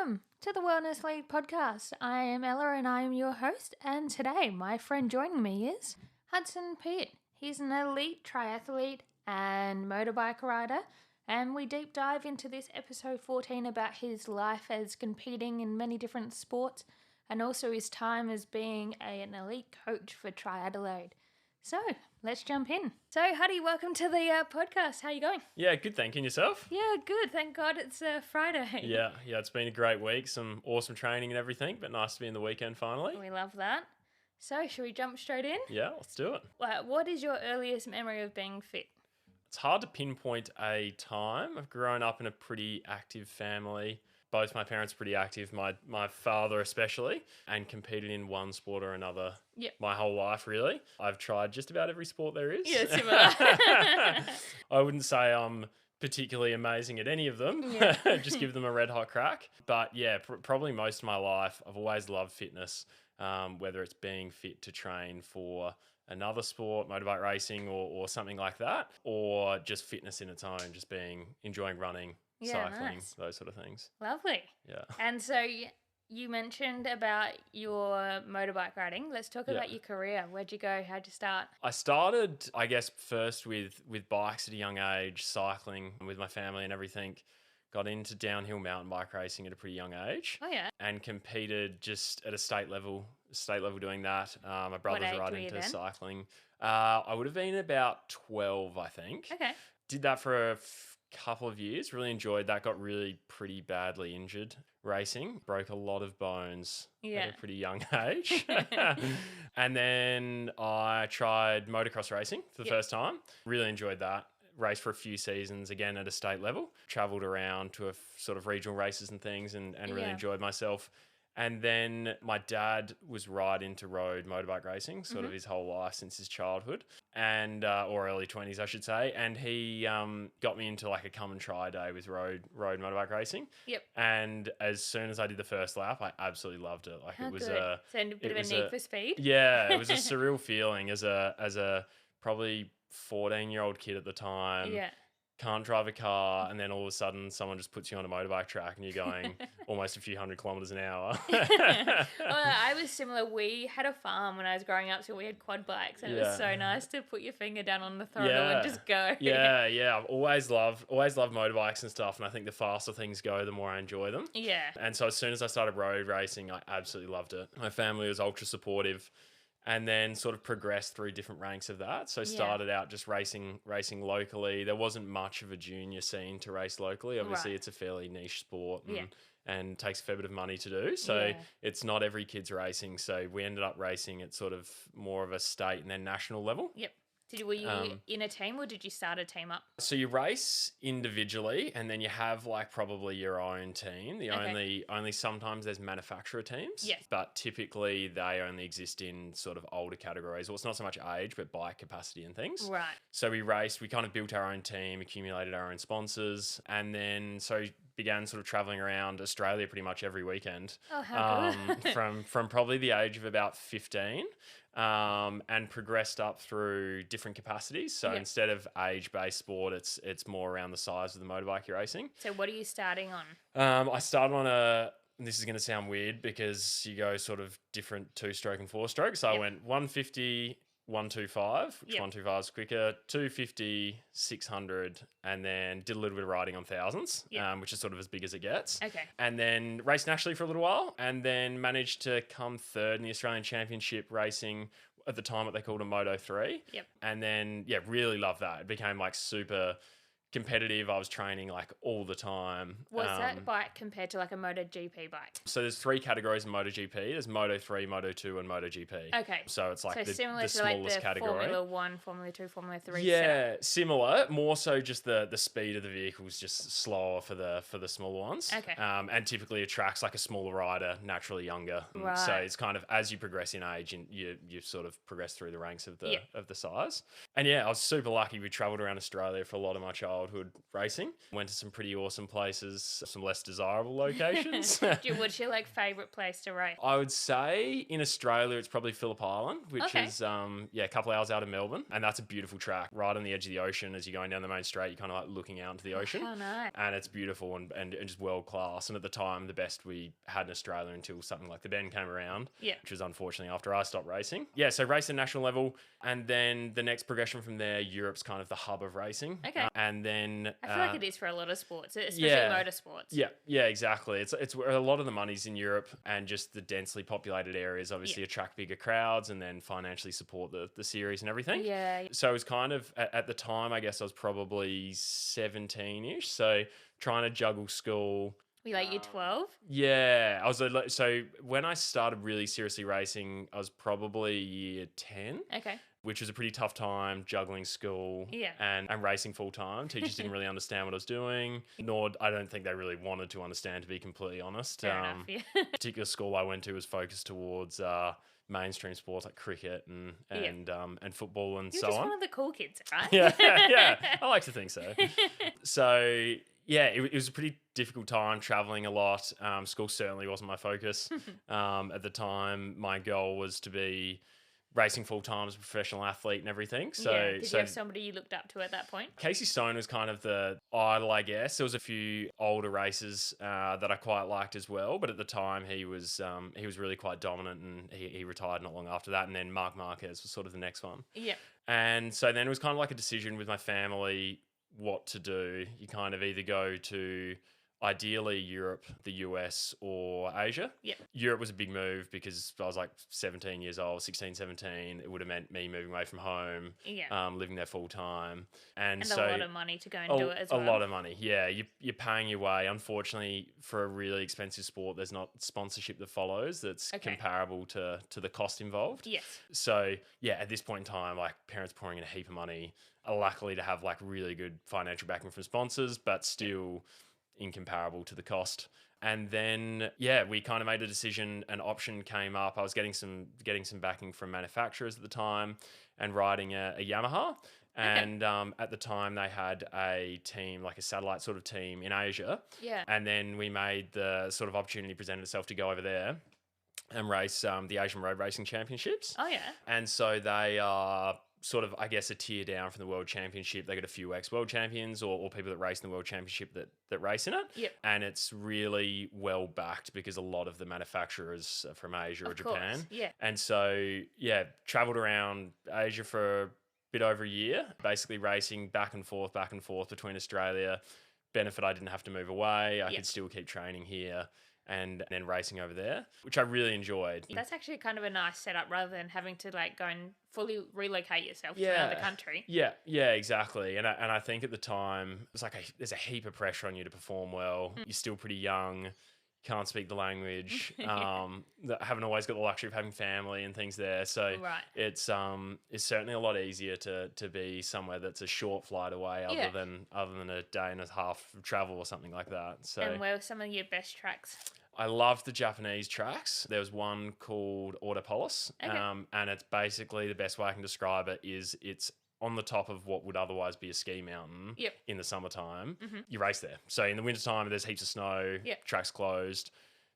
Welcome to the Wellness League podcast. I am Ella and I am your host, and today my friend joining me is Hudson Pitt. He's an elite triathlete and motorbike rider, and we deep dive into this episode 14 about his life as competing in many different sports and also his time as being an elite coach for TRI Adelaide. So, let's jump in. So, Huddy, welcome to the podcast. How you going? Yeah, good, thank you. And yourself? Yeah, good. Thank God it's Friday. Yeah, it's been a great week. Some awesome training and everything, but nice to be in the weekend finally. We love that. So, should we jump straight in? Yeah, let's do it. What is your earliest memory of being fit? It's hard to pinpoint a time. I've grown up in a pretty active family. Both my parents are pretty active, my father especially, and competed in one sport or another my whole life, really. I've tried just about every sport there is. Yeah, similar. I wouldn't say I'm particularly amazing at any of them. Just give them a red hot crack. But yeah, probably most of my life, I've always loved fitness, whether it's being fit to train for another sport, motorbike racing or something like that, or just fitness in its own, just enjoying running, cycling, nice. Those sort of things. Lovely. Yeah. And so you mentioned about your motorbike riding. Let's talk about your career. Where'd you go? How'd you start? I started, I guess, first with bikes at a young age, cycling with my family and everything. Got into downhill mountain bike racing at a pretty young age. Oh, yeah. And competed just at a state level doing that. My brother's right into cycling. I would have been about 12, I think. Okay. Did that for a couple of years. Really enjoyed that. Got really pretty badly injured racing. Broke a lot of bones at a pretty young age. And then I tried motocross racing for the first time. Really enjoyed that. Raced for a few seasons, again at a state level. Travelled around to a sort of regional races and things and really enjoyed myself. And then my dad was right into road motorbike racing, sort of his whole life since his childhood, and or early 20s, I should say. And he got me into like a come and try day with road motorbike racing. Yep. And as soon as I did the first lap, I absolutely loved it. Like it was a bit of a need for speed. Yeah, it was a surreal feeling as a probably 14-year-old kid at the time. Yeah. Can't drive a car, and then all of a sudden someone just puts you on a motorbike track and you're going almost a few hundred kilometres an hour. Well, I was similar. We had a farm when I was growing up, so we had quad bikes, and it was so nice to put your finger down on the throttle and just go. Yeah. I've always loved motorbikes and stuff, and I think the faster things go, the more I enjoy them. Yeah. And so as soon as I started road racing, I absolutely loved it. My family was ultra supportive. And then sort of progressed through different ranks of that. So started out just racing locally. There wasn't much of a junior scene to race locally. Obviously, it's a fairly niche sport and takes a fair bit of money to do. So it's not every kid's racing. So we ended up racing at sort of more of a state and then national level. Yep. Were you in a team or did you start a team up? So you race individually and then you have like probably your own team. The only sometimes there's manufacturer teams. Yes. But typically they only exist in sort of older categories. Well, it's not so much age, but bike capacity and things. Right. So we kind of built our own team, accumulated our own sponsors, and then began sort of traveling around Australia pretty much every weekend. Oh, how good. from probably the age of about 15. And progressed up through different capacities. So instead of age-based sport, it's more around the size of the motorbike you're racing. So what are you starting on? I started on this is going to sound weird because you go sort of different 2-stroke and 4-stroke. So I went 150, 125, which 125 is quicker, 250, 600, and then did a little bit of riding on thousands, which is sort of as big as it gets. Okay. And then raced nationally for a little while, and then managed to come third in the Australian Championship racing at the time what they called a Moto 3. Yep. And then, really loved that. It became like super competitive. I was training like all the time. What's that bike compared to like a MotoGP bike? So there's 3 categories in MotoGP. There's Moto 3, Moto 2 and MotoGP. Okay. So it's like the smallest like category. Formula 1, Formula 2, Formula 3. Yeah, similar. More so just the speed of the vehicle is just slower for the smaller ones. Okay. And typically attracts like a smaller rider, naturally younger. Right. So it's kind of as you progress in age and you sort of progress through the ranks of the size. And I was super lucky. We travelled around Australia for a lot of my childhood. childhood racing. Went to some pretty awesome places, some less desirable locations. What's your like favourite place to race? I would say in Australia, it's probably Phillip Island, which is a couple hours out of Melbourne. And that's a beautiful track right on the edge of the ocean. As you're going down the main straight, you're kind of like looking out into the ocean. Oh, nice. And it's beautiful and just world class. And at the time, the best we had in Australia until something like the Bend came around, which was unfortunately after I stopped racing. Yeah, so raced at national level. And then the next progression from there, Europe's kind of the hub of racing. Okay. And then I feel like it is for a lot of sports, especially motorsports. Yeah, exactly. It's where a lot of the money's in Europe, and just the densely populated areas obviously attract bigger crowds and then financially support the series and everything. Yeah. So it was kind of, at the time, I guess I was probably 17-ish. So trying to juggle school. Were you like year 12? Yeah. So when I started really seriously racing, I was probably year 10. Okay. Which was a pretty tough time juggling school and racing full time. Teachers didn't really understand what I was doing, nor I don't think they really wanted to understand, to be completely honest. Fair enough, yeah. Particular school I went to was focused towards mainstream sports like cricket and football and You're so just on. one of the cool kids, right? Yeah, I like to think so. So yeah, it was a pretty difficult time, traveling a lot. School certainly wasn't my focus. At the time, my goal was to be racing full time as a professional athlete and everything. So, did you have somebody you looked up to at that point? Casey Stone was kind of the idol, I guess. There was a few older races that I quite liked as well, but at the time he was really quite dominant, and he retired not long after that. And then Marc Marquez was sort of the next one. Yeah. And so then it was kind of like a decision with my family what to do. You kind of either go to ideally Europe, the US, or Asia. Yeah. Europe was a big move because I was like 17 years old, 16, 17. It would have meant me moving away from home, living there full time. And so a lot of money to go and do it as well. A lot of money, yeah. You're paying your way. Unfortunately, for a really expensive sport, there's not sponsorship that follows that's comparable to the cost involved. Yes. So, yeah, at this point in time, like parents pouring in a heap of money, luckily to have like really good financial backing from sponsors, but still incomparable to the cost. And then we kind of made a decision. An option came up. I was getting some backing from manufacturers at the time and riding a Yamaha. And at the time they had a team, like a satellite sort of team in Asia. Yeah. And then we made the sort of opportunity presented itself to go over there and race the Asian Road Racing Championships. Oh, yeah. And so they are sort of, I guess, a tier down from the World Championship. They got a few ex-World Champions or people that race in the World Championship that race in it. Yep. And it's really well backed because a lot of the manufacturers are from Asia or Japan. Yeah. And so, travelled around Asia for a bit over a year, basically racing back and forth between Australia. Benefit, I didn't have to move away. I could still keep training here. And then racing over there, which I really enjoyed. That's actually kind of a nice setup rather than having to like go and fully relocate yourself to another country. Yeah, exactly. And I think at the time, it was like there's a heap of pressure on you to perform well. You're still pretty young, can't speak the language, haven't always got the luxury of having family and things there. So it's certainly a lot easier to be somewhere that's a short flight away other than a day and a half of travel or something like that. So, and where were some of your best tracks? I loved the Japanese tracks. There was one called Autopolis, and it's basically, the best way I can describe it is it's on the top of what would otherwise be a ski mountain in the summertime. You race there. So in the wintertime, there's heaps of snow, track's closed.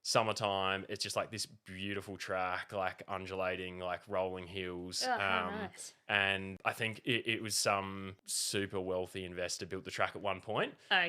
Summertime, it's just like this beautiful track, like undulating, like rolling hills. How nice. And I think it was some super wealthy investor built the track at one point. Okay,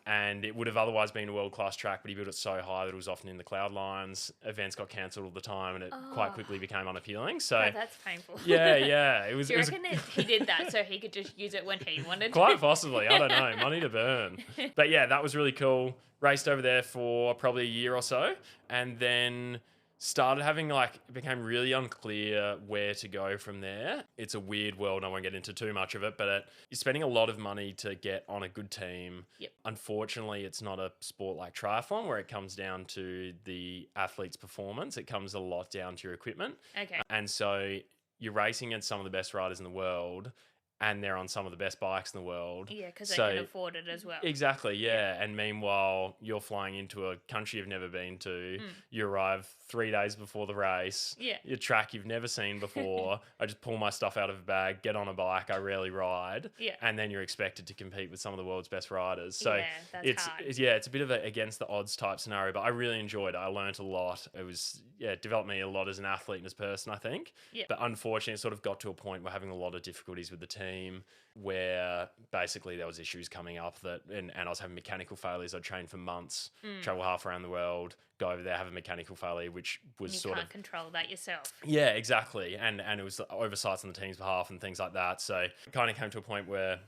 and it would have otherwise been a world-class track, but he built it so high that it was often in the cloud lines. Events got cancelled all the time, and it quite quickly became unappealing. So that's painful. Yeah. It was. Do you reckon that he did that so he could just use it when he wanted? Quite possibly. I don't know. Money to burn. But yeah, that was really cool. Raced over there for probably a year or so, and then started having it became really unclear where to go from there. It's a weird world. I won't get into too much of it, but you're spending a lot of money to get on a good team. Yep. Unfortunately, it's not a sport like triathlon where it comes down to the athlete's performance. It comes a lot down to your equipment. Okay. And so you're racing against some of the best riders in the world, and they're on some of the best bikes in the world. Yeah, because they can afford it as well. Exactly, yeah. And meanwhile, you're flying into a country you've never been to. You arrive 3 days before the race. Yeah. Your track you've never seen before. I just pull my stuff out of a bag, get on a bike I rarely ride. Yeah. And then you're expected to compete with some of the world's best riders. So yeah, that's hard. it's a bit of a against the odds type scenario, but I really enjoyed it. I learned a lot. It was, it developed me a lot as an athlete and as a person, I think. Yeah. But unfortunately, it sort of got to a point where having a lot of difficulties with the team, where basically there was issues coming up and I was having mechanical failures. I'd train for months, travel half around the world, go over there, have a mechanical failure, which was you can't control that yourself. Yeah, exactly. And it was oversights on the team's behalf and things like that. So it kind of came to a point where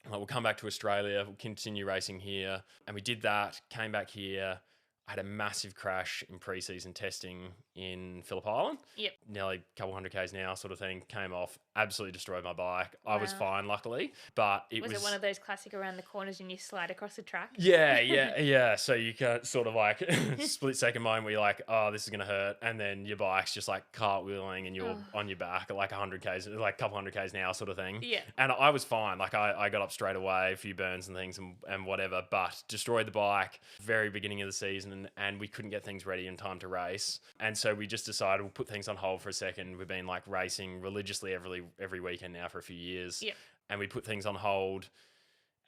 we'll come back to Australia, we'll continue racing here. And we did that, came back here. I had a massive crash in pre-season testing in Phillip Island. Yep. Nearly a couple 100Ks now sort of thing. Came off, absolutely destroyed my bike. Wow. I was fine, luckily. But was it one of those classic around the corners and you slide across the track? Yeah. So you can sort of like split second mind where you're like, oh, this is going to hurt. And then your bike's just like cartwheeling and you're on your back at like 100Ks, like a couple 100Ks now sort of thing. Yeah. And I was fine. Like I got up straight away, a few burns and things and whatever, but destroyed the bike very beginning of the season. And we couldn't get things ready in time to race. And so we just decided we'll put things on hold for a second. We've been like racing religiously every weekend now for a few years. Yep. And we put things on hold.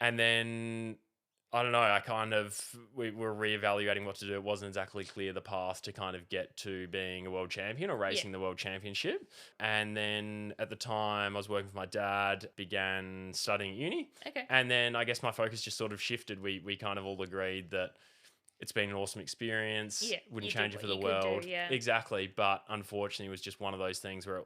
And then, I don't know, we were reevaluating what to do. It wasn't exactly clear the path to kind of get to being a world champion or racing the world championship. And then at the time I was working for my dad, began studying at uni. Okay. And then I guess my focus just sort of shifted. We kind of all agreed that it's been an awesome experience. Yeah, wouldn't change it for the world. Yeah. Exactly. But unfortunately, it was just one of those things where it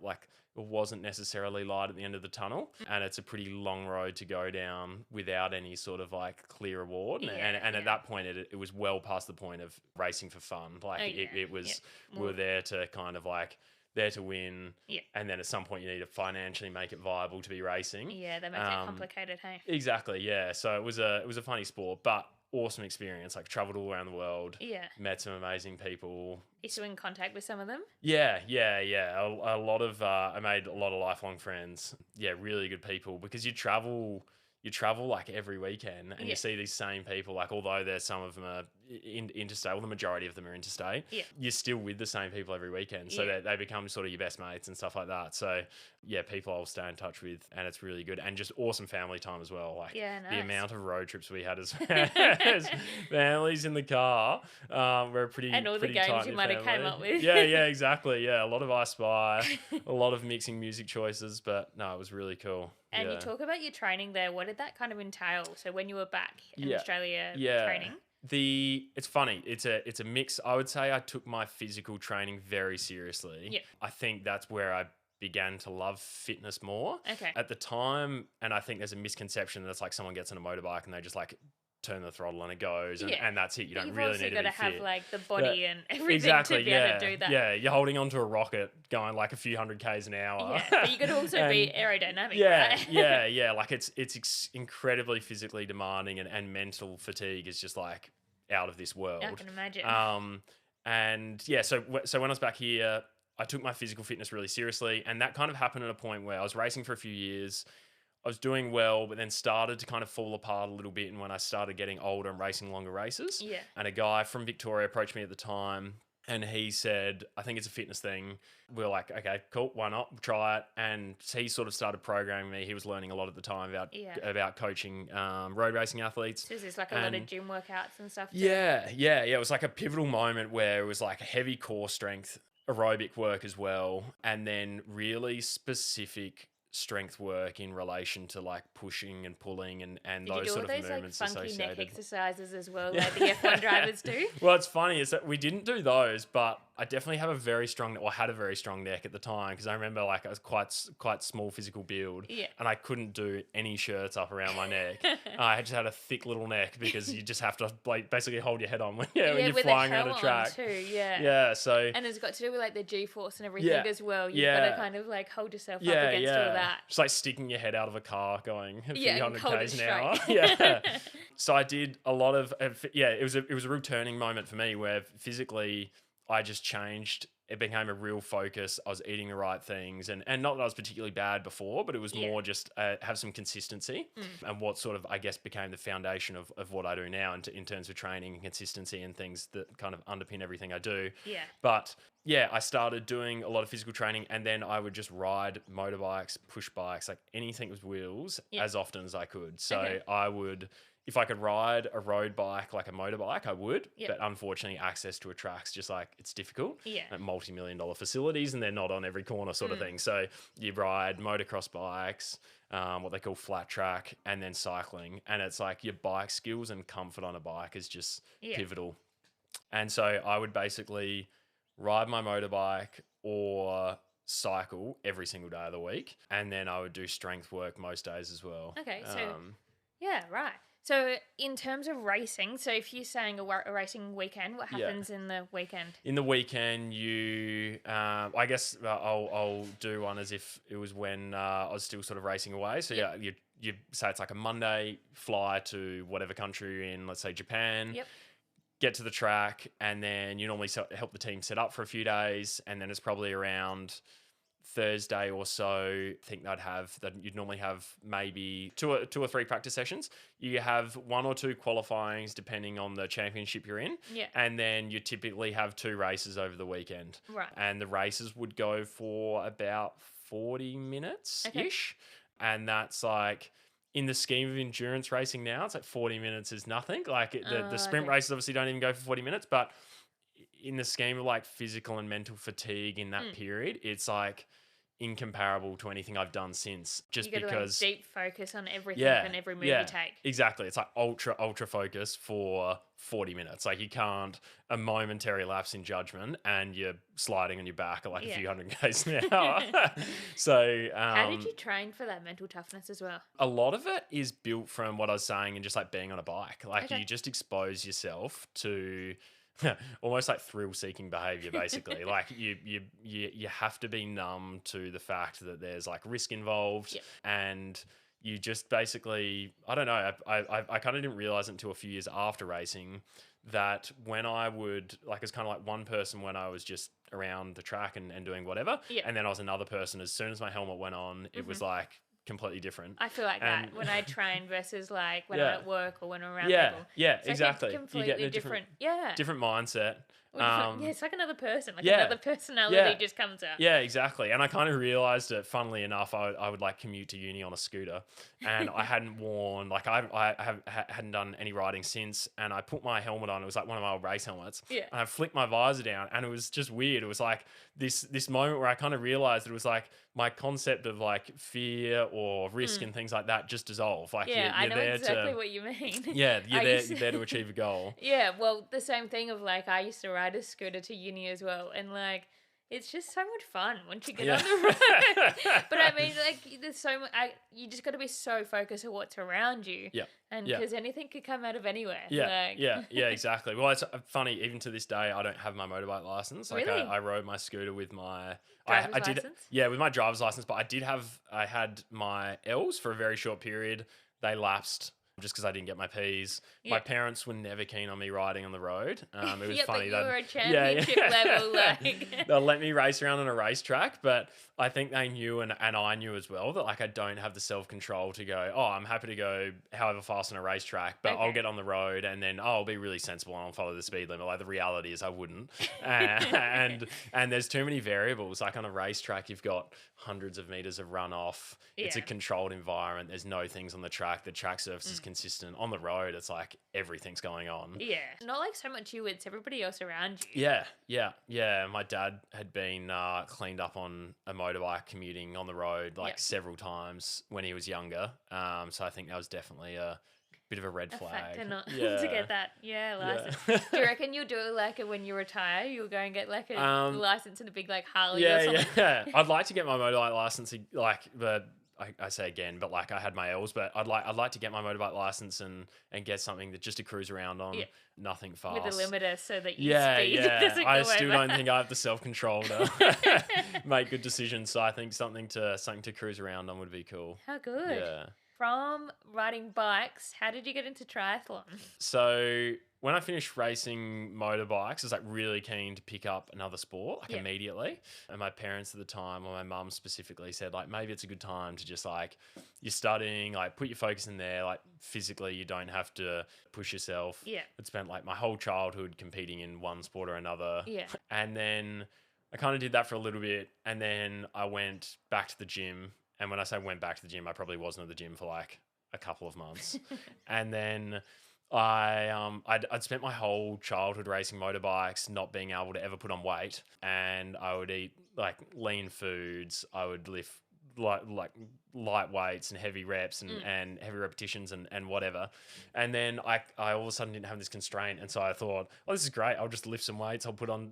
wasn't necessarily light at the end of the tunnel. And it's a pretty long road to go down without any sort of like clear reward. And at that point, it was well past the point of racing for fun. Like it was, we were there to kind of like, there to win. Yeah. And then at some point you need to financially make it viable to be racing. Yeah, that makes it complicated, hey? Exactly, yeah. So it was a funny sport, but awesome experience. Like traveled all around the world. Yeah. Met some amazing people. You still in contact with some of them? Yeah. A lot of I made a lot of lifelong friends. Yeah, really good people because you travel like every weekend and you see these same people, like although there's some of them are interstate, well, the majority of them are interstate, you're still with the same people every weekend. So they become sort of your best mates and stuff like that. So yeah, people I'll stay in touch with and it's really good. And just awesome family time as well. Like the amount of road trips we had as families in the car, we're pretty and all the games you might have came up with. Yeah, exactly. Yeah, a lot of I Spy, a lot of mixing music choices, but no, it was really cool. And you talk about your training there. What did that kind of entail? So when you were back in Australia training? It's funny. It's a mix. I would say I took my physical training very seriously. Yeah. I think that's where I began to love fitness more. Okay. At the time, and I think there's a misconception that it's like someone gets on a motorbike and they just like turn the throttle and it goes and that's it. You don't really need to be fit. You've also got to have like the body and everything to be able to do that. Yeah, you're holding onto a rocket going like a few 100Ks an hour. Yeah, but you got to also be aerodynamic, right? Yeah. Like it's incredibly physically demanding and mental fatigue is just like out of this world. I can imagine. And yeah, so when I was back here, I took my physical fitness really seriously, and that kind of happened at a point where I was racing for a few years. I was doing well, but then started to kind of fall apart a little bit. And when I started getting older and racing longer races, and a guy from Victoria approached me at the time and he said, I think it's a fitness thing. We were like, okay, cool. Why not? We'll try it. And he sort of started programming me. He was learning a lot at the time about coaching road racing athletes. So there's like a lot of gym workouts and stuff too. Yeah. It was like a pivotal moment where it was like a heavy core strength, aerobic work as well. And then really specific strength work in relation to like pushing and pulling and those sort of movements like funky associated. neck exercises as well, like the F1 drivers do? Well, it's funny is that we didn't do those, but I definitely have had a very strong neck at the time because I remember like I was quite small physical build, and I couldn't do any shirts up around my neck. I just had a thick little neck because you just have to like basically hold your head on when you're flying around a track. So and it's got to do with like the G-force and everything as well. You've got to kind of like hold yourself up against all that. Just like sticking your head out of a car going a few 100Ks an hour. So I did a lot of it was a real turning moment for me where physically I just changed it became a real focus. I was eating the right things, and not that I was particularly bad before, but it was more just have some consistency, and what sort of, I guess, became the foundation of what I do now in terms of training and consistency and things that kind of underpin everything I do. Yeah. But yeah, I started doing a lot of physical training, and then I would just ride motorbikes, push bikes, like anything with wheels as often as I could. So I would, if I could ride a road bike like a motorbike, I would. But unfortunately, access to a track's just like, it's difficult. Yeah. At multi-million-dollar facilities, and they're not on every corner sort of thing. So you ride motocross bikes, what they call flat track, and then cycling. And it's like your bike skills and comfort on a bike is just pivotal. And so I would basically ride my motorbike or cycle every single day of the week. And then I would do strength work most days as well. Okay, so yeah, right. So in terms of racing, so if you're saying a racing weekend, what happens in the weekend? In the weekend, you, I guess I'll do one as if it was when I was still sort of racing away. So you say it's like a Monday, fly to whatever country you're in, let's say Japan. Yep. Get to the track, and then you normally help the team set up for a few days, and then it's probably around Thursday or so. I think you'd normally have maybe two or three practice sessions. You have one or two qualifyings depending on the championship you're in, and then you typically have 2 races over the weekend. Right. And the races would go for about 40 minutes ish, and that's like, in the scheme of endurance racing now, it's like 40 minutes is nothing. Like the sprint races obviously don't even go for 40 minutes, but in the scheme of like physical and mental fatigue in that period, it's like incomparable to anything I've done since. Just you because like deep focus on everything and every move you take. Exactly. It's like ultra focus for 40 minutes. Like you can't, a momentary lapse in judgment and you're sliding on your back at like a few hundred k's an hour. So how did you train for that mental toughness as well? A lot of it is built from what I was saying and just like being on a bike. Like you just expose yourself to almost like thrill-seeking behavior, basically. Like you have to be numb to the fact that there's like risk involved, and you just basically, I don't know, I kind of didn't realize it until a few years after racing that when I would, like, it's kind of like one person when I was just around the track and doing whatever, and then I was another person as soon as my helmet went on. It was like completely different. I feel like that when I train versus like when I'm at work or when I'm around people. Yeah, it's exactly. Like a completely different mindset. It's like another person. Like another personality just comes out. Yeah, exactly. And I kind of realized it, funnily enough, I would like commute to uni on a scooter, and I hadn't worn, like I hadn't done any riding since, and I put my helmet on. It was like one of my old race helmets. Yeah. And I flicked my visor down, and it was just weird. It was like this moment where I kind of realized that it was like my concept of like fear or risk and things like that just dissolve. Like you're I know there exactly what you mean. Yeah, you're there to achieve a goal. Yeah, well, the same thing of like I used to ride a scooter to uni as well, and like it's just so much fun once you get on the road. But I mean, like there's so much. You just got to be so focused on what's around you. Yeah. And because anything could come out of anywhere. Yeah, exactly. Well, it's funny. Even to this day, I don't have my motorbike license. Like really? I rode my scooter with my driver's I did. License? Yeah, with my driver's license. But I had my L's for a very short period. They lapsed just because I didn't get my P's. My parents were never keen on me riding on the road. It was funny. But you were a championship level. Like they'll let me race around on a racetrack, but I think they knew and I knew as well that like I don't have the self-control to go, oh, I'm happy to go however fast on a racetrack, but I'll get on the road and then I'll be really sensible and I'll follow the speed limit. Like the reality is I wouldn't. and there's too many variables. Like on a racetrack, you've got hundreds of meters of runoff. It's a controlled environment. There's no things on the track. The track surface is consistent. On the road, it's like everything's going on. Yeah. Not like so much you, it's everybody else around you. Yeah. My dad had been cleaned up on a motorbike commuting on the road like several times when he was younger. So I think that was definitely a bit of a red flag. Factor not to get that license. Do you reckon you'll do it like when you retire? You'll go and get like a license and a big like Harley or something? Yeah. I'd like to get my motorbike license like I say again, but like I had my L's, but I'd like to get my motorbike license and get something that just to cruise around on, nothing fast. With a limiter so that you speed doesn't go I still over. don't think I have the self-control to make good decisions. So I think something to cruise around on would be cool. How good. Yeah. From riding bikes, how did you get into triathlon? So when I finished racing motorbikes, I was like really keen to pick up another sport like immediately. And my parents at the time, or my mum specifically, said like maybe it's a good time to just like you're studying, like put your focus in there. Like physically, you don't have to push yourself. Yeah. I'd spent like my whole childhood competing in one sport or another. Yeah. And then I kind of did that for a little bit, and then I went back to the gym. And when I say went back to the gym, I probably wasn't at the gym for like a couple of months. And then I'd spent my whole childhood racing motorbikes, not being able to ever put on weight, and I would eat like lean foods. I would lift like light weights and heavy reps and heavy repetitions and whatever. And then I all of a sudden didn't have this constraint, and so I thought, oh, this is great. I'll just lift some weights. I'll put on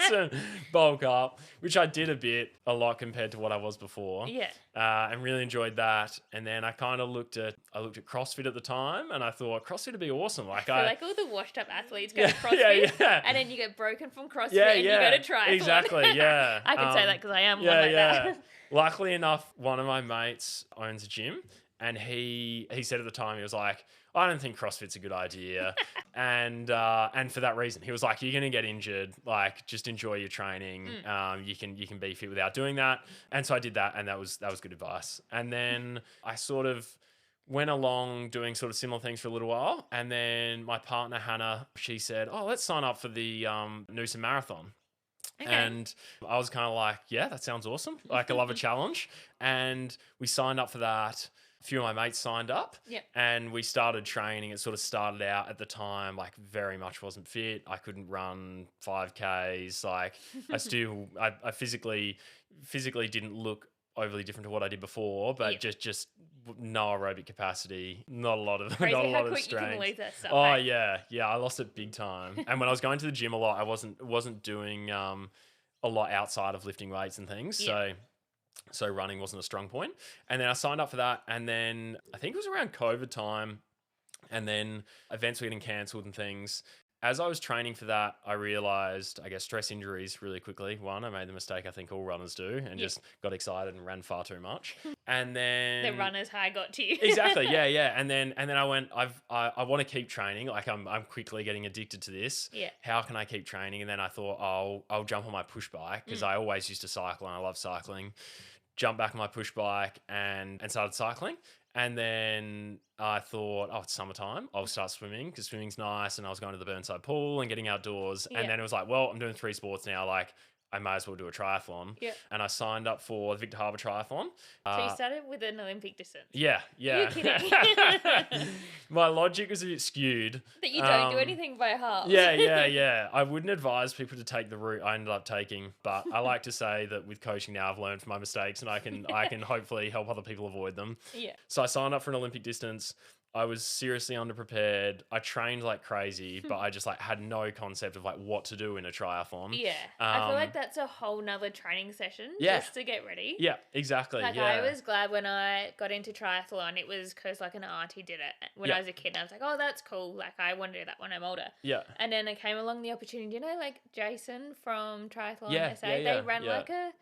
some bulk up, which I did a lot compared to what I was before. Yeah. And really enjoyed that. And then I kind of looked at CrossFit at the time, and I thought CrossFit would be awesome. Like like all the washed up athletes go to CrossFit, and then you get broken from CrossFit and you go to triathlon. Exactly, yeah. I can say that because I am one like that. Luckily enough, one of my mates owns a gym, and he said at the time, he was like, I don't think CrossFit's a good idea. And for that reason, he was like, you're going to get injured. Like, just enjoy your training. You can be fit without doing that. And so I did that, and that was good advice. And then I sort of went along doing sort of similar things for a little while. And then my partner, Hannah, she said, oh, let's sign up for the Noosa Marathon. Okay. And I was kind of like, yeah, that sounds awesome. Like, I love a challenge. And we signed up for that. A few of my mates signed up, and we started training. It sort of started out at the time, like very much wasn't fit. I couldn't run 5Ks. Like I physically didn't look overly different to what I did before, but just no aerobic capacity, not a lot of Crazy not a how lot of quick strength. you can lose that stuff. Oh yeah, I lost it big time. And when I was going to the gym a lot, I wasn't doing a lot outside of lifting weights and things. So running wasn't a strong point. And then I signed up for that, and then I think it was around COVID time, and then events were getting cancelled and things. As I was training for that, I realized, I guess, stress injuries really quickly. One, I made the mistake I think all runners do, and just got excited and ran far too much. And then the runner's high got to you. Exactly, yeah. And then I went, I want to keep training. Like I'm quickly getting addicted to this. Yeah. How can I keep training? And then I thought, I'll jump on my push bike, because I always used to cycle and I love cycling. Jumped back on my push bike and started cycling. And then I thought, oh, it's summertime. I'll start swimming, because swimming's nice. And I was going to the Burnside pool and getting outdoors. And then it was like, well, I'm doing 3 sports now. Like, I might as well do a triathlon. Yeah. And I signed up for the Victor Harbour Triathlon. So you started with an Olympic distance? Yeah. You're kidding. My logic was a bit skewed. That you don't do anything by half. Yeah. I wouldn't advise people to take the route I ended up taking, but I like to say that with coaching now, I've learned from my mistakes, and I can hopefully help other people avoid them. Yeah. So I signed up for an Olympic distance. I was seriously underprepared. I trained like crazy, but I just like had no concept of like what to do in a triathlon. Yeah. I feel like that's a whole nother training session just to get ready. Yeah, exactly. Like I was glad when I got into triathlon, it was because like an auntie did it when I was a kid. And I was like, oh, that's cool. Like I want to do that when I'm older. Yeah. And then it came along the opportunity, like Jason from Triathlon SA, they ran like it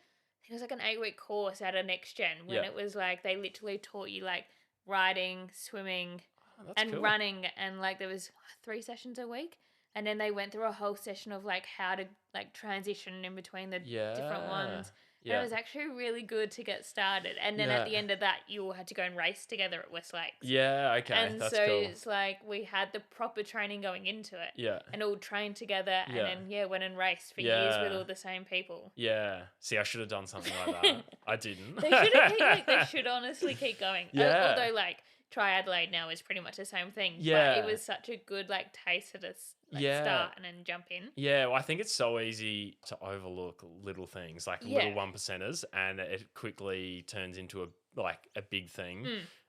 was like an 8-week course at a Next Gen when it was like, they literally taught you like riding, swimming, and running, and like there was 3 sessions a week, and then they went through a whole session of like how to like transition in between the different ones. And it was actually really good to get started. And then at the end of that, you all had to go and race together at West Lakes. Yeah, okay. And that's so cool. it's like we had the proper training going into it. Yeah. And all trained together and then, went and raced for years with all the same people. Yeah. See, I should have done something like that. I didn't. They should honestly keep going. Yeah. Although like TRI Adelaide now is pretty much the same thing. Yeah. But it was such a good like taste of this. Start and then jump in. Yeah, well, I think it's so easy to overlook little things, like little 1%ers, and it quickly turns into a big thing.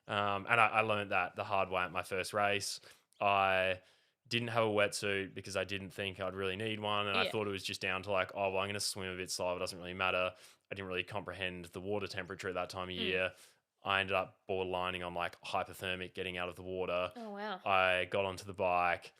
And I learned that the hard way at my first race. I didn't have a wetsuit because I didn't think I'd really need one, and I thought it was just down to like, oh, well, I'm going to swim a bit slow. It doesn't really matter. I didn't really comprehend the water temperature at that time of year. I ended up borderlining on like hypothermic getting out of the water. Oh, wow. I got onto the bike.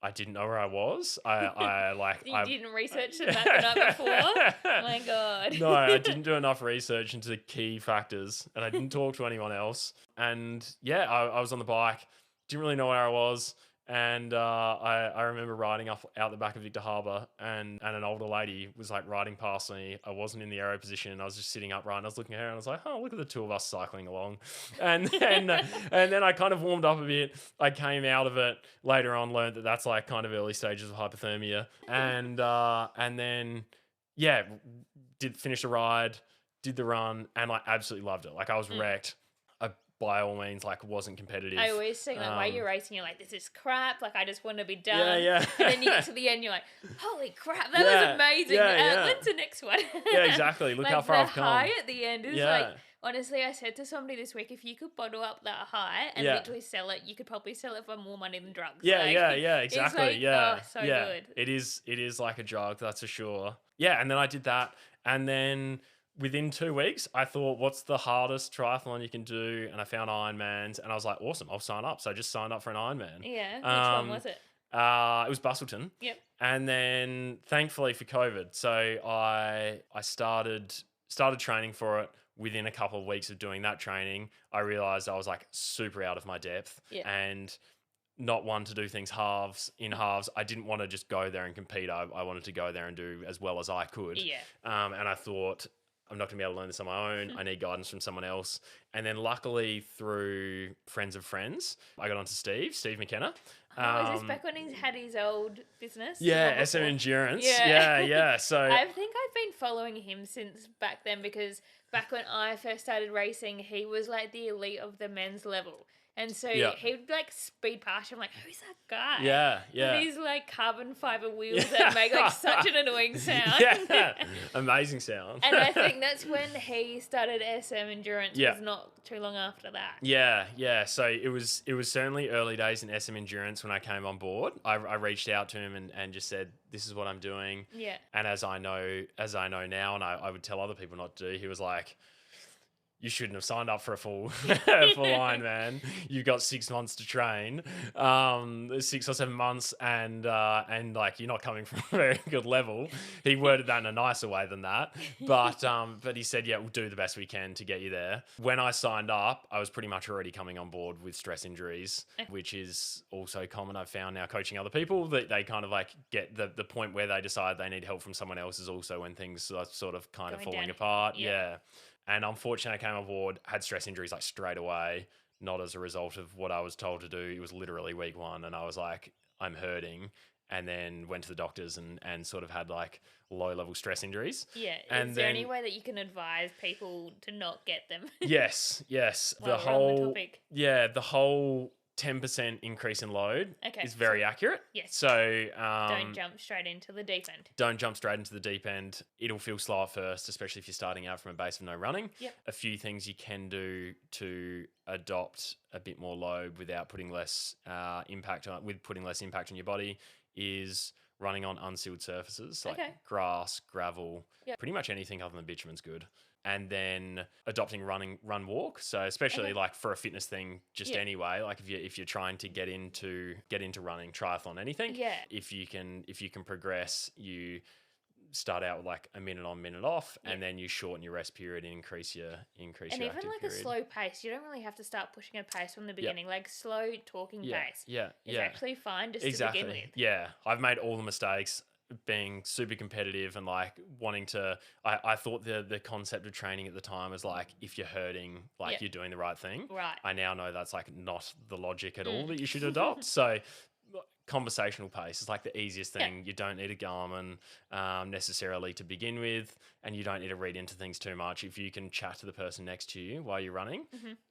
I didn't know where I was. You didn't research the map the night before? Oh my God. No, I didn't do enough research into the key factors, and I didn't talk to anyone else. And I was on the bike, didn't really know where I was. And I remember riding out the back of Victor Harbour, and an older lady was like riding past me. I wasn't in the aero position. I was just sitting upright, and I was looking at her, and I was like, oh, look at the two of us cycling along. And then, and then I kind of warmed up a bit. I came out of it later on, learned that that's like kind of early stages of hypothermia. And then, yeah, did finish the ride, did the run, and like absolutely loved it. Like I was wrecked. By all means, like wasn't competitive. I always think like while you're racing, you're like, this is crap. Like I just want to be done. Yeah, yeah. And then you get to the end, you're like, holy crap, that was amazing. When's the next one? Yeah, exactly. Look like how far I've come. The high at the end is like, honestly, I said to somebody this week, if you could bottle up that high and literally sell it, you could probably sell it for more money than drugs. Yeah, like, exactly. It's like, so good. It is like a drug, that's for sure. Yeah, and then I did that, and then within 2 weeks, I thought, what's the hardest triathlon you can do? And I found Ironmans, and I was like, awesome, I'll sign up. So I just signed up for an Ironman. Yeah, which one was it? It was Bustleton. Yep. And then, thankfully for COVID, so I started training for it. Within a couple of weeks of doing that training, I realized I was like super out of my depth and not one to do things in halves. I didn't want to just go there and compete. I wanted to go there and do as well as I could. Yeah. And I thought, I'm not going to be able to learn this on my own. I need guidance from someone else. And then luckily through friends of friends, I got onto Steve McKenna. Was this back when he had his old business? Yeah, SM Endurance. Yeah. So I think I've been following him since back then, because back when I first started racing, he was like the elite of the men's level. And so he would like speed past you. I'm like, who's that guy? Yeah. And these like carbon fiber wheels that make like such an annoying sound. Amazing sound. And I think that's when he started SM Endurance. Was not too long after that. Yeah. So it was certainly early days in SM Endurance when I came on board. I reached out to him and just said, this is what I'm doing. Yeah. And as I know now, and I would tell other people not to do, he was like, you shouldn't have signed up for a full Ironman. You've got 6 months to train, 6 or 7 months, and like you're not coming from a very good level. He worded that in a nicer way than that, but he said, yeah, we'll do the best we can to get you there. When I signed up, I was pretty much already coming on board with stress injuries, which is also common. I've found now coaching other people that they kind of like get the point where they decide they need help from someone else is also when things are sort of kind of falling apart. Yeah. And unfortunately, I came on board, had stress injuries like straight away, not as a result of what I was told to do. It was literally week 1, and I was like, I'm hurting. And then went to the doctors and sort of had like low-level stress injuries. Yeah. Is there any way that you can advise people to not get them? Yes. The whole 10% increase in load is very accurate. Yes. So don't jump straight into the deep end. Don't jump straight into the deep end. It'll feel slow at first, especially if you're starting out from a base of no running. Yep. A few things you can do to adopt a bit more load without putting less impact on your body is running on unsealed surfaces like grass, gravel, pretty much anything other than bitumen's good. And then adopting run walk. So especially like for a fitness thing, just anyway, like if you're trying to get into running, triathlon, anything. Yeah. If you can progress, you start out with like a minute on, minute off, and then you shorten your rest period and increase your active even like period. A slow pace. You don't really have to start pushing a pace from the beginning. Like slow talking pace. It's actually fine just to begin with. Yeah. I've made all the mistakes being super competitive and like wanting to I thought the concept of training at the time was like, if you're hurting, like you're doing the right thing. Right. I now know that's like not the logic at all that you should adopt. So conversational pace is like the easiest thing. You don't need a Garmin necessarily to begin with, and you don't need to read into things too much. If you can chat to the person next to you while you're running,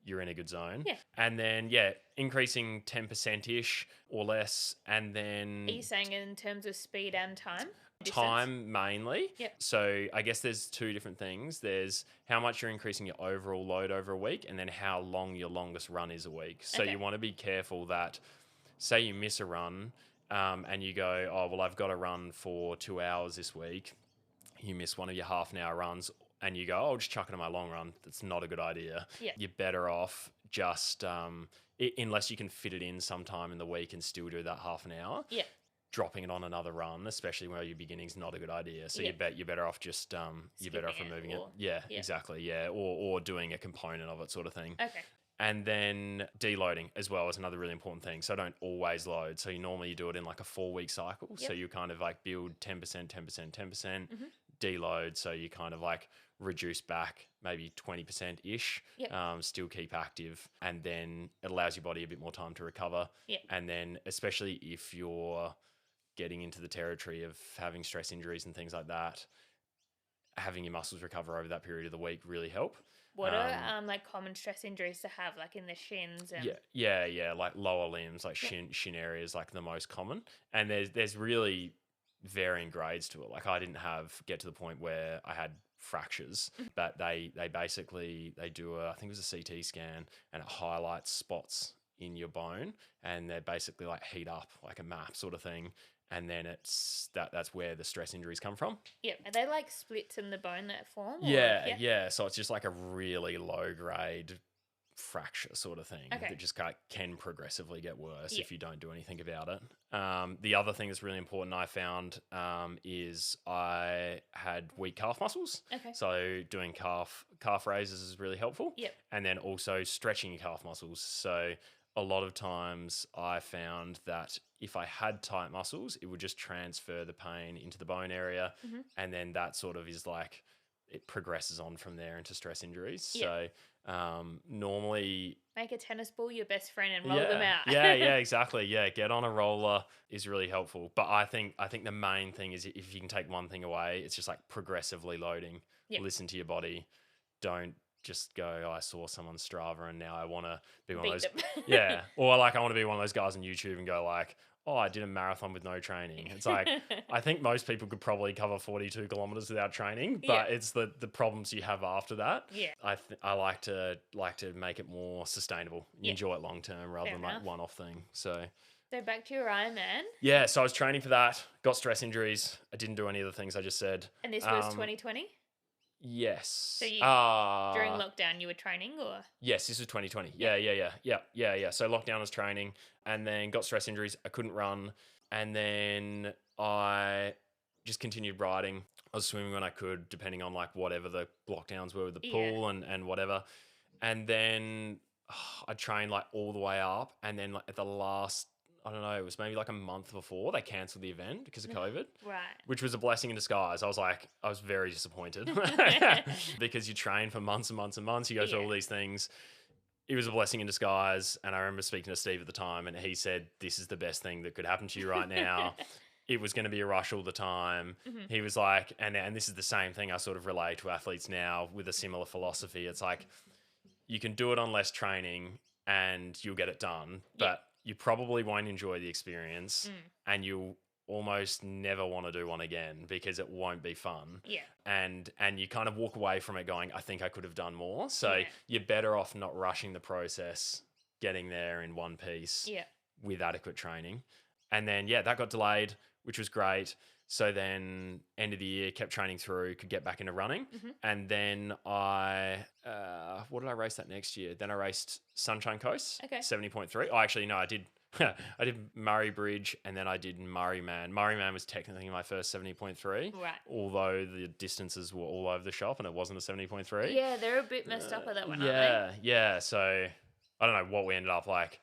you're in a good zone. Yeah. And then increasing 10%-ish or less, and then are you saying in terms of speed and time? Time mainly. Yep. So I guess there's two different things. There's how much you're increasing your overall load over a week, and then how long your longest run is a week. So you want to be careful that, say you miss a run and you go, oh, well, I've got to run for 2 hours this week. You miss one of your half an hour runs and you go, oh, I'll just chuck it on my long run. That's not a good idea. Yeah. You're better off just, unless you can fit it in sometime in the week and still do that half an hour. Yeah. Dropping it on another run, especially where you're beginning, is not a good idea. So you're better off just you're better off removing it. Yeah, exactly. Yeah, or doing a component of it, sort of thing. Okay. And then deloading as well is another really important thing. So don't always load. So you do it in like a 4-week cycle. Yep. So you kind of like build 10%, 10%, 10%, Mm-hmm. deload. So you kind of like reduce back maybe 20% ish, Yep. Still keep active. And then it allows your body a bit more time to recover. Yep. And then especially if you're getting into the territory of having stress injuries and things like that, having your muscles recover over that period of the week really help. What are like common stress injuries to have, like in the shins? And... Yeah, like lower limbs, like shin areas, like the most common. And there's really varying grades to it. Like I didn't get to the point where I had fractures, but they basically they do I think it was a CT scan, and it highlights spots in your bone, and they basically like heat up like a map sort of thing. And then that's where the stress injuries come from. Yep. Are they like splits in the bone that form? Yeah. So it's just like a really low grade fracture sort of thing that just can progressively get worse if you don't do anything about it. The other thing that's really important I found is I had weak calf muscles. Okay. So doing calf raises is really helpful. Yep. And then also stretching your calf muscles. So a lot of times I found that if I had tight muscles, it would just transfer the pain into the bone area. Mm-hmm. And then that sort of is like, it progresses on from there into stress injuries. Yep. So normally... Make a tennis ball your best friend and roll them out. yeah, exactly. Yeah, get on a roller is really helpful. But I think the main thing is if you can take one thing away, it's just like progressively loading. Yep. Listen to your body. Don't just go, oh, I saw someone Strava and now I want to be one of those. Them. Or like I want to be one of those guys on YouTube and go like, oh, I did a marathon with no training. It's like, I think most people could probably cover 42 kilometers without training, but it's the problems you have after that. Yeah. I like to make it more sustainable. Enjoy it long term rather than like one-off thing. So back to your Ironman. Yeah, so I was training for that, got stress injuries. I didn't do any of the things I just said. And this was 2020? Yes. So during lockdown you were training, or? Yes, this was 2020. Yeah. So lockdown was training, and then got stress injuries. I couldn't run, and then I just continued riding. I was swimming when I could, depending on like whatever the lockdowns were with the pool and whatever. And then I trained like all the way up, and then like at the last, I don't know, it was maybe like a month before they cancelled the event because of COVID. Right. Which was a blessing in disguise. I was very disappointed because you train for months and months and months. You go through all these things. It was a blessing in disguise. And I remember speaking to Steve at the time, and he said, this is the best thing that could happen to you right now. It was going to be a rush all the time. Mm-hmm. He was like, and this is the same thing I sort of relay to athletes now with a similar philosophy. It's like, you can do it on less training and you'll get it done. But you probably won't enjoy the experience, and you'll almost never want to do one again because it won't be fun. Yeah. And you kind of walk away from it going, I think I could have done more. So you're better off not rushing the process, getting there in one piece with adequate training. And then, that got delayed, which was great. So then end of the year, kept training through, could get back into running. Mm-hmm. And then what did I race that next year? Then I raced Sunshine Coast, 70.3. Oh, actually, no, I did. I did Murray Bridge, and then I did Murray Man. Murray Man was technically my first 70.3. Right. Although the distances were all over the shop and it wasn't a 70.3. Yeah, they're a bit messed up at that one, aren't they? Yeah. So I don't know what we ended up like.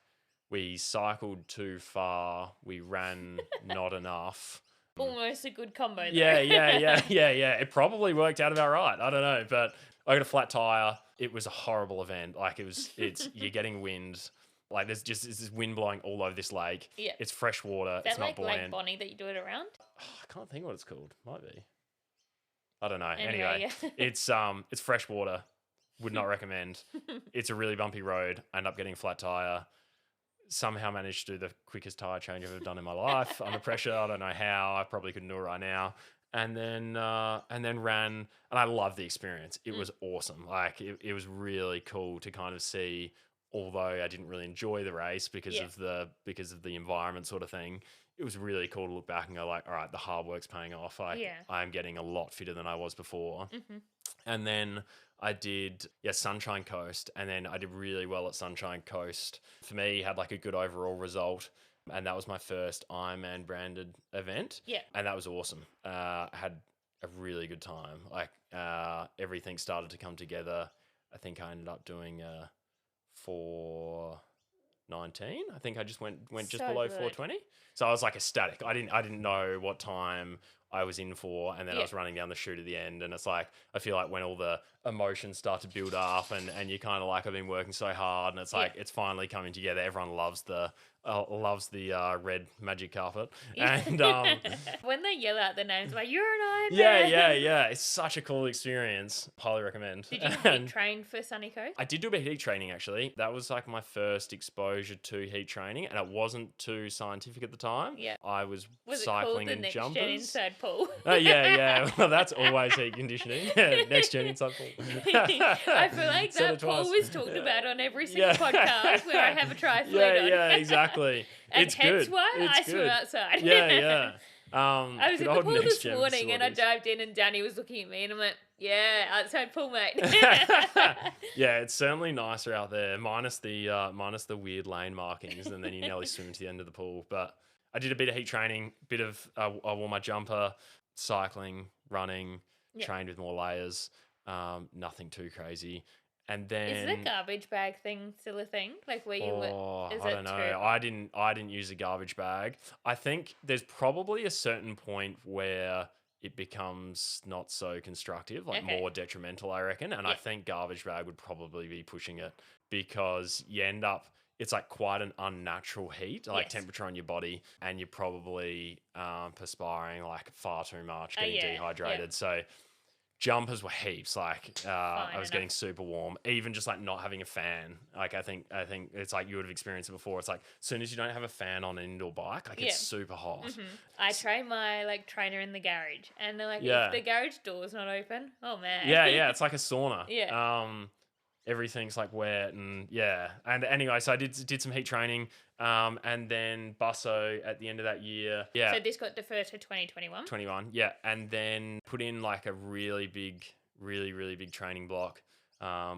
We cycled too far. We ran not enough. Almost a good combo though. Yeah. It probably worked out about right. I don't know, but I got a flat tire. It was a horrible event. Like you're getting wind. Like there's this wind blowing all over this lake. Yeah. It's fresh water. Is that it's not like buoyant. Lake Bonnie that you do it around? I can't think what it's called. Might be. I don't know. Anyway, it's fresh water. Would not recommend. It's a really bumpy road. I end up getting a flat tire. Somehow managed to do the quickest tire change I've ever done in my life under pressure. I don't know how. I probably couldn't do it right now. And then ran, and I loved the experience. It was awesome. Like it was really cool to kind of see. Although I didn't really enjoy the race because of the environment sort of thing, it was really cool to look back and go like, all right, the hard work's paying off. I'm getting a lot fitter than I was before. Mm-hmm. And then I did Sunshine Coast, and then I did really well at Sunshine Coast. For me, had like a good overall result, and that was my first Ironman branded event. Yeah, and that was awesome. I had a really good time. Like everything started to come together. I think I ended up doing 4:19. I think I just went just So below good. 4:20. So I was like ecstatic. I didn't know what time I was in for, and then I was running down the chute at the end, and it's like I feel like when all the emotions start to build up, and you kind of like I've been working so hard, and it's like it's finally coming together. Everyone loves the red magic carpet, and when they yell out the names, like you're an Ironman. yeah. It's such a cool experience. Highly recommend. Did you heat train for Sunny Coast? I did do a bit of heat training actually. That was like my first exposure to heat training, and it wasn't too scientific at the time. Yeah. I was Was cycling it called the in next jumpers. gen inside pool? Yeah. Well, that's always heat conditioning. Next gen inside pool. I feel like that pool was talked about on every single podcast where I have a triathlete on. Yeah, exactly. And it's hence good. why It's I swim good. outside. Yeah. I was in good the old pool next this gen morning and I facilities. dived in and Danny was looking at me and I'm like, yeah, outside pool, mate. Yeah, it's certainly nicer out there, minus the weird lane markings, and then you nearly swim to the end of the pool. But I did a bit of heat training, I wore my jumper, cycling, running, trained with more layers, nothing too crazy. And then is the garbage bag thing still a thing? Like where you I don't know. I didn't use a garbage bag. I think there's probably a certain point where it becomes not so constructive, like more detrimental, I reckon. And I think garbage bag would probably be pushing it because you end up, it's like quite an unnatural heat, like temperature on your body, and you're probably perspiring like far too much, getting dehydrated. So jumpers were heaps. Like I was getting super warm, even just like not having a fan. Like I think it's like you would have experienced it before. It's like as soon as you don't have a fan on an indoor bike, like it's super hot. Mm-hmm. I train my like trainer in the garage, and they're like, if the garage door's not open, oh man. Yeah, it's like a sauna. Yeah. Everything's like wet and and anyway, so I did some heat training, and then Busso at the end of that year. So this got deferred to 2021. 21, and then put in like a really big training block,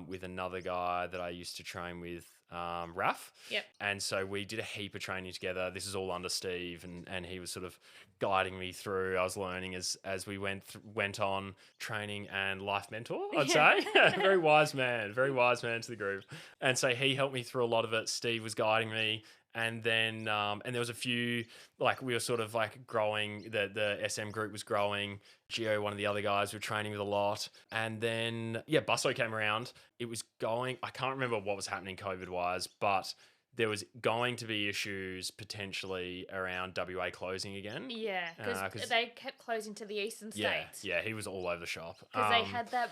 with another guy that I used to train with, Raf. Yep. And so we did a heap of training together. This is all under Steve, and he was sort of guiding me through. I was learning as we went on, training and life mentor, I'd say. Very wise man to the group. And so he helped me through a lot of it. Steve was guiding me. And then, and there was a few, like we were sort of like growing, the SM group was growing. Gio, one of the other guys, were training with a lot. And then, Busso came around. It was going, I can't remember what was happening COVID wise, but there was going to be issues potentially around WA closing again. Yeah, because they kept closing to the eastern states. Yeah, he was all over the shop. Because they had that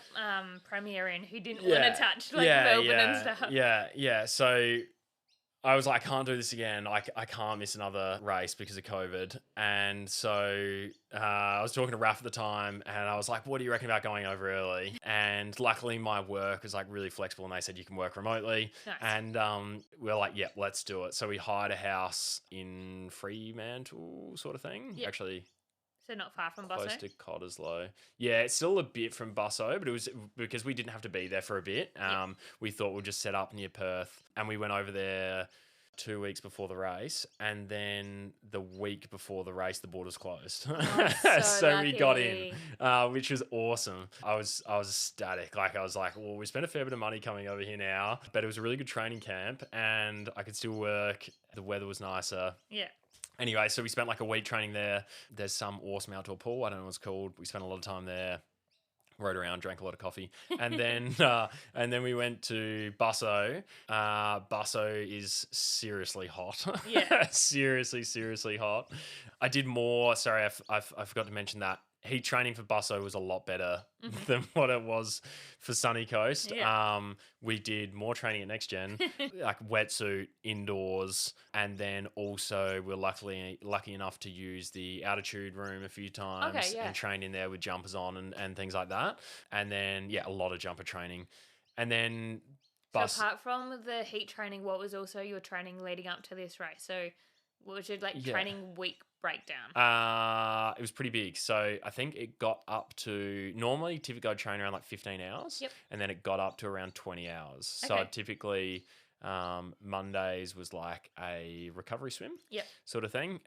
premier in who didn't want to touch like Melbourne and stuff. Yeah. So I was like, I can't do this again. I can't miss another race because of COVID. And so I was talking to Raf at the time and I was like, what do you reckon about going over early? And luckily my work was like really flexible and they said you can work remotely. Nice. And we were like, let's do it. So we hired a house in Fremantle sort of thing. Yep. Actually, so not far from Busso? Close to Cottesloe. Yeah, it's still a bit from Busso, but it was because we didn't have to be there for a bit. We thought we'd just set up near Perth, and we went over there 2 weeks before the race, and then the week before the race, the borders closed. So we got in, which was awesome. I was ecstatic. Like I was like, well, we spent a fair bit of money coming over here now, but it was a really good training camp, and I could still work. The weather was nicer. Yeah. Anyway, so we spent like a week training there. There's some awesome outdoor pool. I don't know what it's called. We spent a lot of time there, rode around, drank a lot of coffee. And then we went to Busso. Busso is seriously hot. Yeah. seriously hot. I did more. Sorry, I forgot to mention that. Heat training for Busso was a lot better than what it was for Sunny Coast. Yeah. We did more training at Next Gen, like wetsuit, indoors, and then also we're lucky enough to use the altitude room a few times and train in there with jumpers on and things like that. And then, a lot of jumper training. And then So apart from the heat training, what was also your training leading up to this race? So what was your training week breakdown? It was pretty big. So I think it got up to, normally typically I'd train around like 15 hours. Yep. And then it got up to around 20 hours. So I'd typically, Mondays was like a recovery swim sort of thing.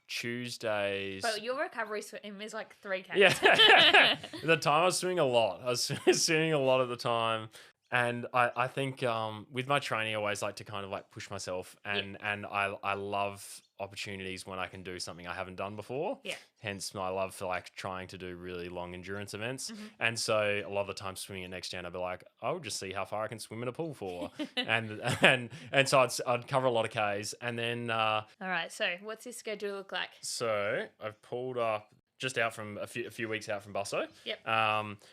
Tuesdays. But your recovery swim is like 3K. Yeah. At the time I was swimming a lot. I was swimming a lot at the time. And I think with my training, I always like to kind of like push myself, and I love opportunities when I can do something I haven't done before. Yeah. Hence my love for like trying to do really long endurance events. Mm-hmm. And so a lot of the time swimming at Next Gen, I'd be like, I'll just see how far I can swim in a pool for, and so I'd cover a lot of Ks, and then All right. So what's your schedule look like? so I've pulled up just out from a few weeks out from Busso. Yep.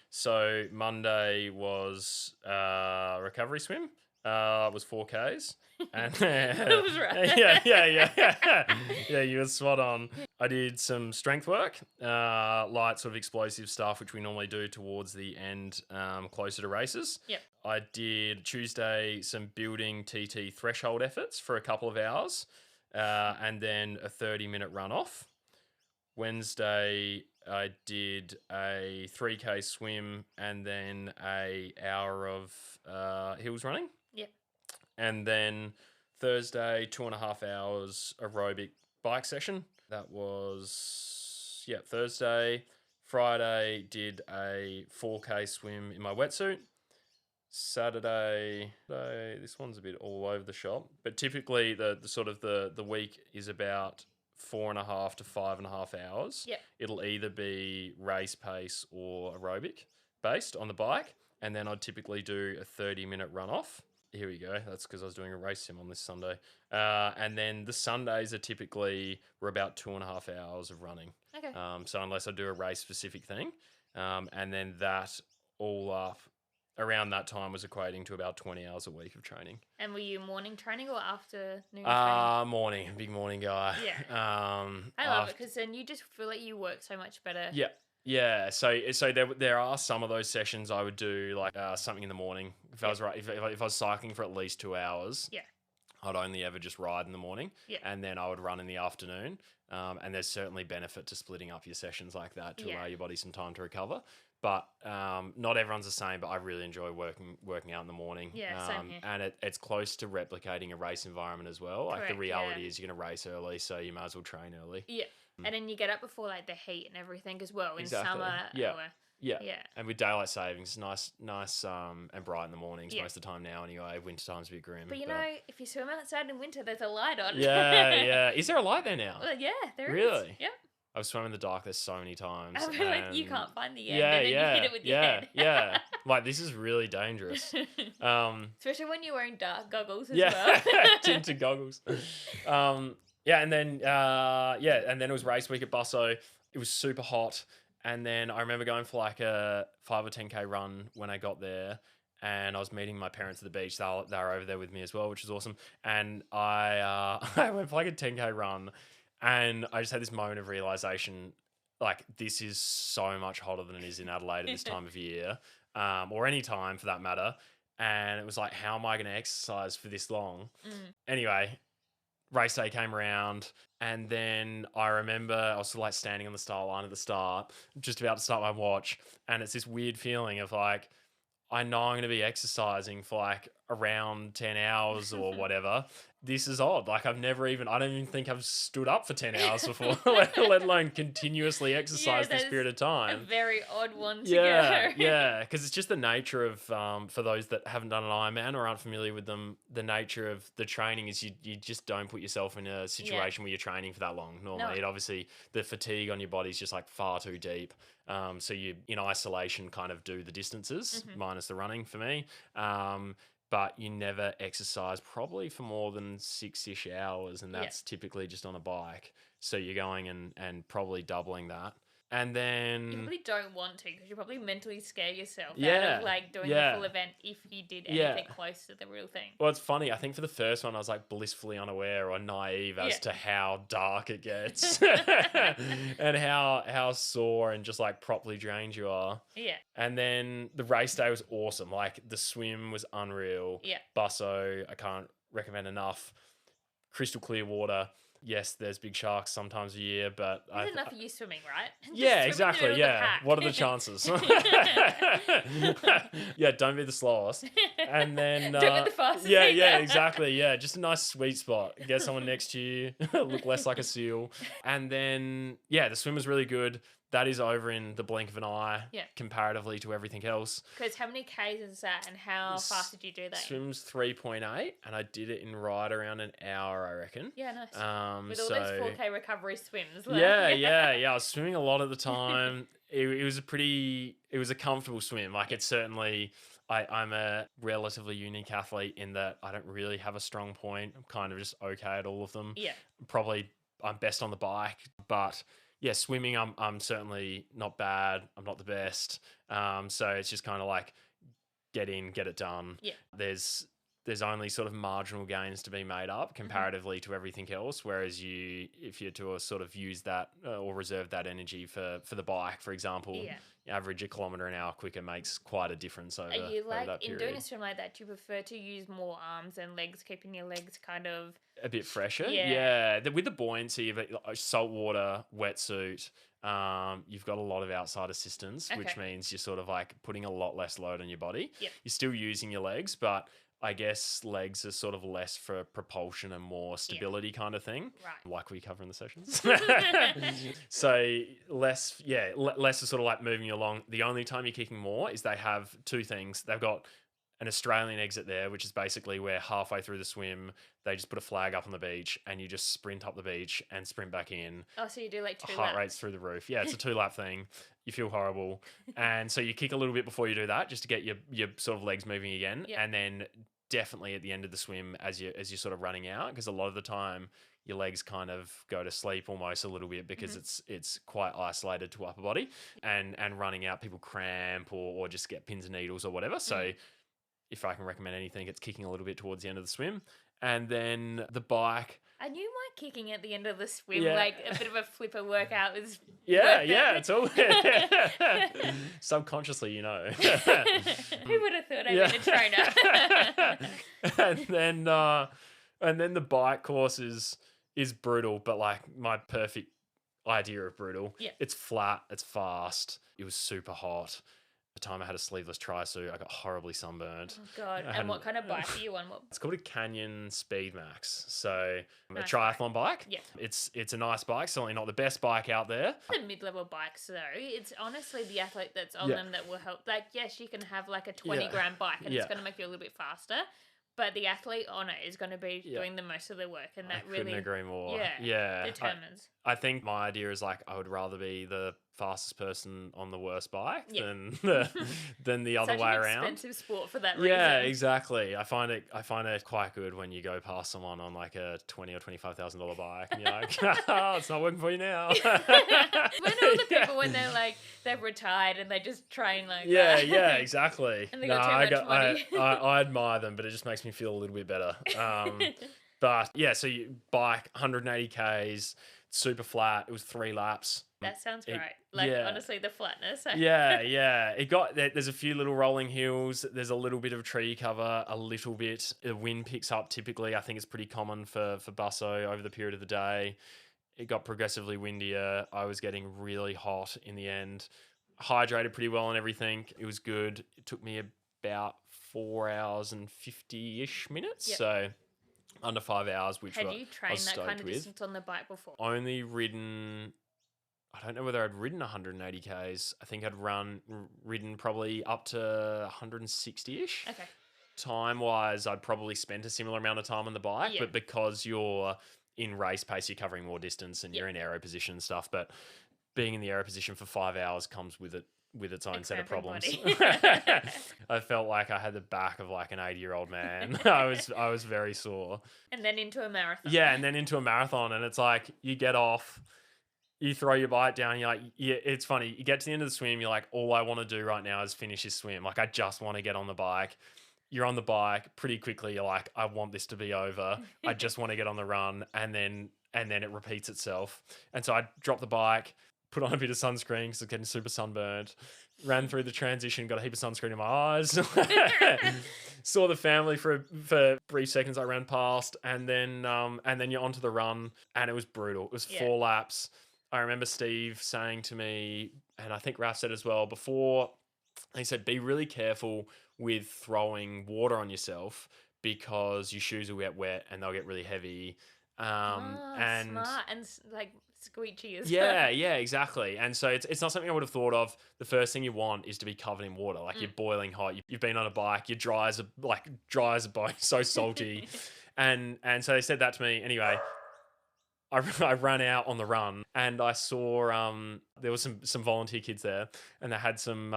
So Monday was recovery swim. It was 4Ks. And That was right. yeah, you were spot on. I did some strength work, light sort of explosive stuff, which we normally do towards the end, closer to races. Yep. I did Tuesday some building TT threshold efforts for a couple of hours, and then a 30-minute run off. Wednesday, I did a 3K swim and then a hour of hills running. Yep. And then Thursday, 2.5 hours aerobic bike session. That was, Thursday. Friday, did a 4K swim in my wetsuit. Saturday, this one's a bit all over the shop, but typically the sort of the week is about 4.5 to 5.5 hours. Yep. It'll either be race pace or aerobic based on the bike. And then I'd typically do a 30-minute run off. Here we go. That's because I was doing a race sim on this Sunday. And then the Sundays are typically, we're about 2.5 hours of running. Okay. So unless I do a race specific thing. And then that all up around that time was equating to about 20 hours a week of training. And were you morning training or afternoon training? Morning. Big morning guy. Yeah. I love it because then you just feel like you work so much better. Yeah. Yeah, so there are some of those sessions I would do like something in the morning if I was if I was cycling for at least 2 hours. Yeah, I'd only ever just ride in the morning. Yeah, and then I would run in the afternoon. And there's certainly benefit to splitting up your sessions like that to allow your body some time to recover. But not everyone's the same. But I really enjoy working out in the morning. Yeah, same here. And it's close to replicating a race environment as well. Like Correct, the reality is you're going to race early, so you might as well train early. Yeah. And then you get up before like the heat and everything as well in Exactly. summer. Yeah. Yeah. And with daylight savings, nice and bright in the mornings most of the time now anyway. Winter time's a bit grim. But you know, if you swim outside in winter, there's a light on. Yeah. Is there a light there now? Well, yeah, there is. Really? Yep. I've swum in the dark there so many times. I feel like you can't find the end Yeah, and then you hit it with your head. Yeah. Like, this is really dangerous. Especially when you're wearing dark goggles as Yeah, well. tinted goggles. And then it was race week at Busso. It was super hot. And then I remember going for like a 5 or 10K run when I got there. And I was meeting my parents at the beach. They were over there with me as well, which is awesome. And I went for like a 10K run. And I just had this moment of realization, like, this is so much hotter than it is in Adelaide at this time of year, or any time for that matter. And it was like, how am I going to exercise for this long? Anyway, race day came around, and then I remember I was sort of like standing on the start line at the start, just about to start my watch. And it's this weird feeling of like, I know I'm going to be exercising for like around 10 hours or whatever. This is odd. Like I don't even think I've stood up for 10 hours before, let alone continuously exercise this period of time. A very odd one to go. go. Yeah, because it's just the nature of, for those that haven't done an Ironman or aren't familiar with them, the nature of the training is you just don't put yourself in a situation where you're training for that long. Normally, obviously, the fatigue on your body is just like far too deep. So you, in isolation, kind of do the distances, minus the running for me. But you never exercise probably for more than 6-ish hours, and that's typically just on a bike. So you're going and probably doubling that. And then you probably don't want to because you probably mentally scare yourself out of like doing the full event if you did anything close to the real thing. Well, it's funny. I think for the first one, I was like blissfully unaware or naive as to how dark it gets and how sore and just like properly drained you are. Yeah. And then the race day was awesome. Like the swim was unreal. Yeah. Busso, I can't recommend enough. Crystal clear water. Yes, there's big sharks sometimes a year, but there's enough of you swimming, right? Yeah, exactly. Yeah. What are the chances? Yeah, don't be the slowest. And then don't be the fastest. Yeah, exactly. Yeah, just a nice sweet spot. Get someone next to you, look less like a seal. And then the swim was really good. that is over in the blink of an eye Yeah. comparatively to everything else. Because how many Ks is that, and how fast did you do that? Swim's 3.8, and I did it in right around an hour, I reckon. Yeah, nice. With all those 4K recovery swims. Yeah. I was swimming a lot at the time. It was a comfortable swim. Like, it's certainly, I'm a relatively unique athlete in that I don't really have a strong point. I'm kind of just okay at all of them. Yeah. Probably I'm best on the bike, but yeah, swimming, I'm certainly not bad. I'm not the best. So it's just kind of like get in, get it done. Yeah. There's only sort of marginal gains to be made up comparatively to everything else. Whereas if you're to sort of use that or reserve that energy for the bike, for example, average a kilometre an hour quicker makes quite a difference over, Are you over that period. in doing a swim like that, do you prefer to use more arms and legs, keeping your legs kind of a bit fresher? Yeah. With the buoyancy of saltwater wetsuit, you've got a lot of outside assistance, which means you're sort of like putting a lot less load on your body. Yep. You're still using your legs, but I guess legs are sort of less for propulsion and more stability kind of thing, Right. like we cover in the sessions. So less is sort of like moving you along. The only time you're kicking more is they have two things. They've got an Australian exit there, which is basically where halfway through the swim, they just put a flag up on the beach and you just sprint up the beach and sprint back in. Oh, so you do like 2 laps. Heart rate's through the roof. Yeah, it's a 2-lap thing. You feel horrible. And so you kick a little bit before you do that just to get your sort of legs moving again. Yep. And then definitely at the end of the swim as you're sort of running out, because a lot of the time your legs kind of go to sleep almost a little bit because it's quite isolated to upper body, and running out people cramp or just get pins and needles or whatever. So if I can recommend anything, it's kicking a little bit towards the end of the swim. And then the bike. I knew my kicking at the end of the swim, like a bit of a flipper workout was it's all subconsciously, you know. Who would have thought I'd been a trainer? and then the bike course is brutal, but like my perfect idea of brutal. Yeah. It's flat, it's fast, it was super hot. The time I had a sleeveless tri-suit, I got horribly sunburned. Oh God! And what kind of bike are you on? It's called a Canyon Speed Max. So Nice a triathlon bike. Yeah. It's a nice bike. Certainly not the best bike out there. The mid-level bikes, though, it's honestly the athlete that's on them that will help. Like, yes, you can have like a 20-gram bike and it's going to make you a little bit faster, but the athlete on it is going to be doing the most of the work, and that really couldn't agree more. Yeah. Determines. I think my idea is like I would rather be the fastest person on the worst bike than the other way around. Expensive sport for that reason. Yeah, exactly. I find it quite good when you go past someone on like a $20,000 or $25,000 bike and you're like, oh, it's not working for you now. When all the people when they're like they've retired and they just train like that. Yeah, exactly. And they got too much money. I admire them, but it just makes me feel a little bit better. But yeah, so you bike 180 Ks, super flat. It was 3 laps. That sounds great. Honestly, the flatness. Yeah. There's a few little rolling hills. There's a little bit of tree cover, a little bit. The wind picks up typically. I think it's pretty common for Busso over the period of the day. It got progressively windier. I was getting really hot in the end. Hydrated pretty well and everything. It was good. It took me about 4 hours and 50-ish minutes. Yep. So under 5 hours, which had you trained that kind of distance on the bike before? Only ridden. I don't know whether I'd ridden 180 Ks. I think I'd ridden probably up to 160-ish. Okay. Time-wise, I'd probably spent a similar amount of time on the bike, but because you're in race pace, you're covering more distance and you're in aero position and stuff. But being in the aero position for 5 hours comes with its own set of problems. I felt like I had the back of like an 80-year-old man. I was very sore. And then into a marathon. Yeah, and then into a marathon, and it's like you get off. You throw your bike down, you're like, it's funny. You get to the end of the swim, you're like, all I want to do right now is finish this swim. Like, I just want to get on the bike. You're on the bike pretty quickly. You're like, I want this to be over. I just want to get on the run. And then it repeats itself. And so I dropped the bike, put on a bit of sunscreen because I was getting super sunburned, ran through the transition, got a heap of sunscreen in my eyes, saw the family for brief seconds. I ran past, and then you're onto the run, and it was brutal. It was 4 laps. I remember Steve saying to me, and I think Raf said as well before, he said, be really careful with throwing water on yourself because your shoes will get wet and they'll get really heavy. Smart. And like squeegee as Yeah, well. yeah, exactly. And so it's not something I would have thought of. The first thing you want is to be covered in water. Like you're boiling hot. You've been on a bike. You're dry as a bone, so salty. And so they said that to me. Anyway, I ran out on the run and I saw there was some volunteer kids there and they had some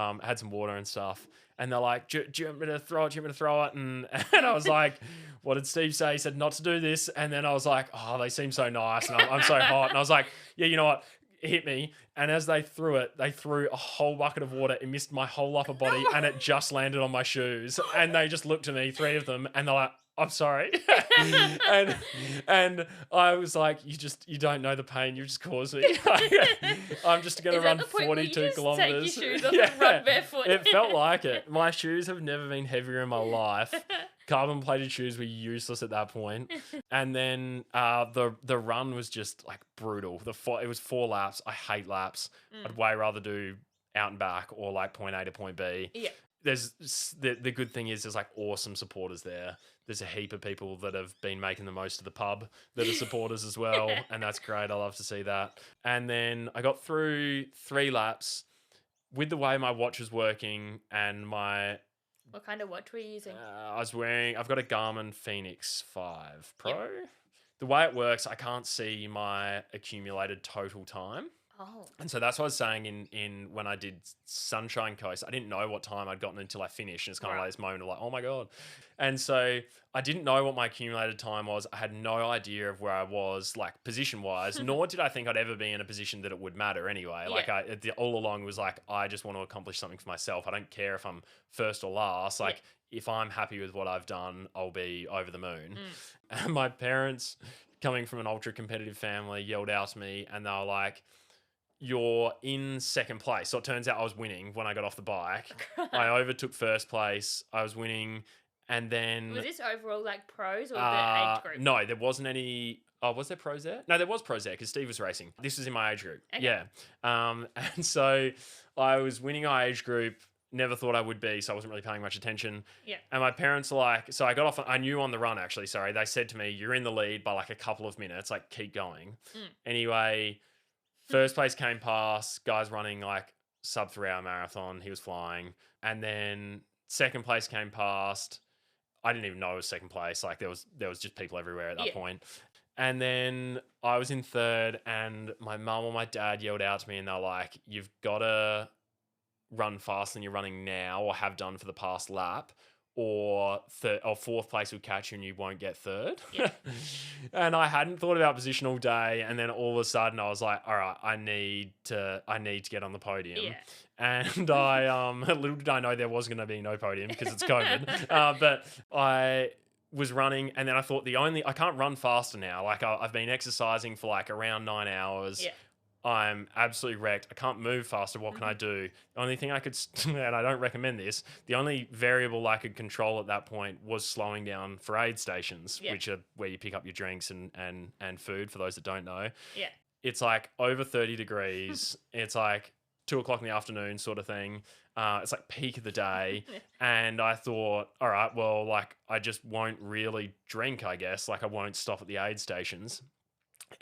water and stuff and they're like, do you want me to throw it? Do you want me to throw it? And I was like, what did Steve say? He said not to do this. And then I was like, oh, they seem so nice and I'm so hot. And I was like, yeah, you know what? Hit me. And as they threw a whole bucket of water. It missed my whole upper body and it just landed on my shoes. And they just looked at me, three of them, and they're like, I'm sorry. and I was like, you don't know the pain you just caused me. I'm just going to run 42 kilometers. Take your shoes off and run barefoot. It felt like it. My shoes have never been heavier in my life. Carbon plated shoes were useless at that point. And then the run was just like brutal. It was 4 laps. I hate laps. I'd way rather do out and back or like point A to point B. Yeah. There's the good thing is there's like awesome supporters there. There's a heap of people that have been making the most of the pub that are supporters as well. And that's great. I love to see that. And then I got through 3 laps with the way my watch was working and my... What kind of watch were you using? I've got a Garmin Fenix 5 Pro. Yep. The way it works, I can't see my accumulated total time. Oh. And so that's what I was saying in when I did Sunshine Coast. I didn't know what time I'd gotten until I finished. And it's kind of like this moment of like, oh my God. And so I didn't know what my accumulated time was. I had no idea of where I was, like position wise, nor did I think I'd ever be in a position that it would matter anyway. Yeah. Like all along was like, I just want to accomplish something for myself. I don't care if I'm first or last. Like if I'm happy with what I've done, I'll be over the moon. And my parents, coming from an ultra competitive family, yelled out to me and they were like, you're in second place. So it turns out I was winning when I got off the bike. I overtook first place. I was winning. And then... Was this overall like pros or the age group? No, there wasn't any... Oh, was there pros there? No, there was pros there because Steve was racing. This was in my age group. Okay. Yeah. And so I was winning my age group. Never thought I would be, so I wasn't really paying much attention. Yeah. And my parents were like... So I got off... I knew on the run, actually, sorry. They said to me, you're in the lead by like a couple of minutes. Like, keep going. Anyway... First place came past, guys running like sub 3 hour marathon. He was flying. And then second place came past. I didn't even know it was second place. Like there was just people everywhere at that point. And then I was in third and my mum or my dad yelled out to me and they're like, you've got to run faster than you're running now or have done for the past lap. Or fourth place will catch you and you won't get third. Yeah. And I hadn't thought about position all day. And then all of a sudden I was like, all right, I need to get on the podium. Yeah. And I, little did I know there was going to be no podium because it's COVID. But I was running and then I thought I can't run faster now. Like I've been exercising for like around 9 hours. Yeah. I'm absolutely wrecked. I can't move faster. What can I do? The only thing I could, and I don't recommend this, the only variable I could control at that point was slowing down for aid stations, which are where you pick up your drinks and food for those that don't know. Yeah. It's like over 30 degrees. It's like 2 o'clock in the afternoon sort of thing. It's like peak of the day. And I thought, all right, well, like I just won't really drink, I guess. Like I won't stop at the aid stations.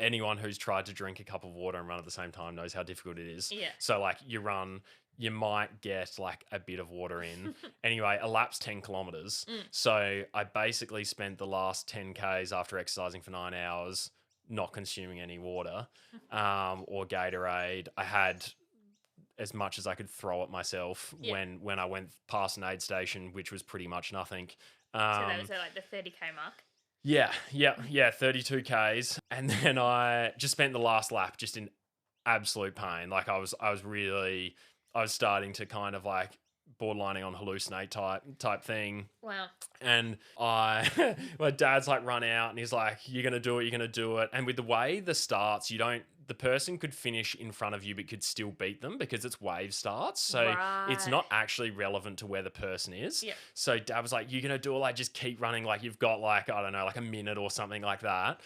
Anyone who's tried to drink a cup of water and run at the same time knows how difficult it is. Yeah. So like you run, you might get like a bit of water in. Anyway, a lap's 10 kilometers. So I basically spent the last 10 Ks after exercising for 9 hours, not consuming any water, or Gatorade. I had as much as I could throw at myself when I went past an aid station, which was pretty much nothing. So that was at like the 30K mark? Yeah, 32 Ks. And then I just spent the last lap just in absolute pain. Like I was starting to kind of like borderlining on hallucinate type thing. Wow. And my dad's like run out and he's like, you're going to do it. And with the way the starts, the person could finish in front of you but could still beat them because it's wave starts. So it's not actually relevant to where the person is. Yep. So dad was like, you're going to do it, like just keep running like you've got like, I don't know, like a minute or something like that.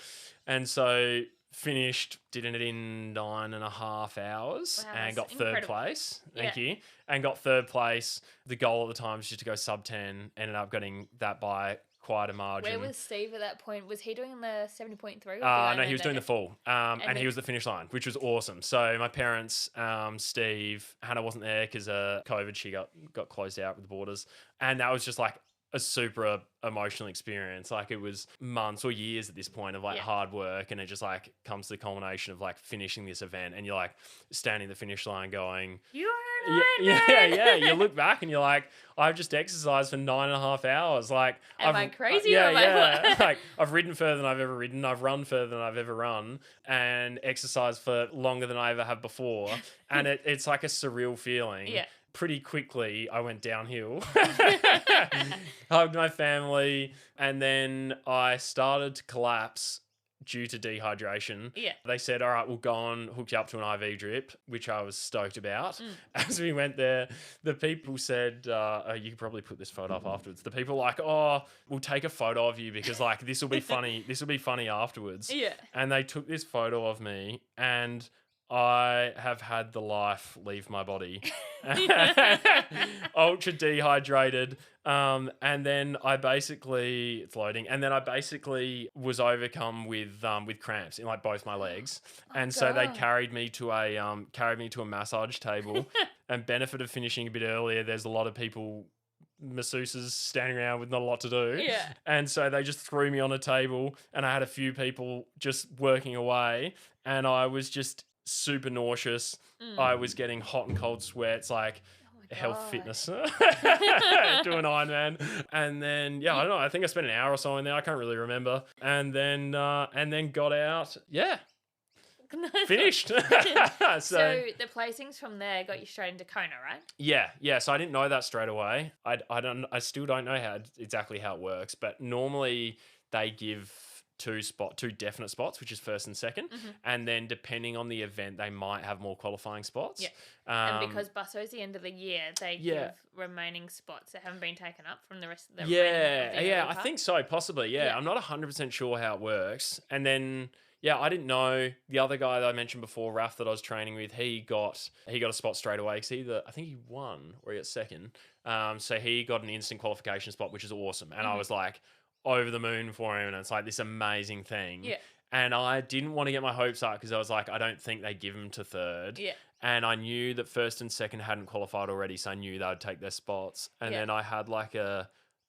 And so finished, did it in 9.5 hours and got third place. Thank you. And got third place. The goal at the time was just to go sub 10. Ended up getting that by quite a margin. Where was Steve at that point? Was he doing the 70.3? No, he was doing the full. And he was the finish line, which was awesome. So my parents, Steve, Hannah wasn't there because COVID, she got closed out with the borders. And that was just like a super emotional experience. Like it was months or years at this point of like hard work, and it just like comes to the culmination of like finishing this event, and you're like standing at the finish line going, "You are an yeah. You look back and you're like, I've just exercised for 9.5 hours. Like, am I crazy? Like I've ridden further than I've ever ridden. I've run further than I've ever run, and exercised for longer than I ever have before. And it's like a surreal feeling. Yeah. Pretty quickly, I went downhill, hugged my family, and then I started to collapse due to dehydration. Yeah. They said, all right, we'll go on, hook you up to an IV drip, which I was stoked about. As we went there, the people said, you could probably put this photo up afterwards. The people were like, oh, we'll take a photo of you because like this will be funny. This will be funny afterwards. Yeah. And they took this photo of me, and I have had the life leave my body. Ultra dehydrated. And then I basically, it's loading. And then I basically was overcome with cramps in like both my legs. So they carried me to a massage table. And benefit of finishing a bit earlier, there's a lot of people, masseuses standing around with not a lot to do. Yeah. And so they just threw me on a table, and I had a few people just working away, and I was just super nauseous. I was getting hot and cold sweats, like health fitness, doing Ironman. And then, I don't know, I think I spent an hour or so in there. I can't really remember. And then got out. Yeah. Finished. So the placings from there got you straight into Kona, right? Yeah. So I didn't know that straight away. I still don't know exactly how it works, but normally they give two definite spots, which is first and second, and then depending on the event, they might have more qualifying spots. Yeah, and because Busso's the end of the year, they give remaining spots that haven't been taken up from the rest of the I think so, possibly. Yeah, I'm not 100% sure how it works, and then. Yeah, I didn't know the other guy that I mentioned before, Raf, that I was training with. He got a spot straight away because I think he won or he got second. So he got an instant qualification spot, which is awesome. And I was like over the moon for him, and it's like this amazing thing. Yeah. And I didn't want to get my hopes up because I was like, I don't think they give him to third. Yeah. And I knew that first and second hadn't qualified already, so I knew they would take their spots. And then I had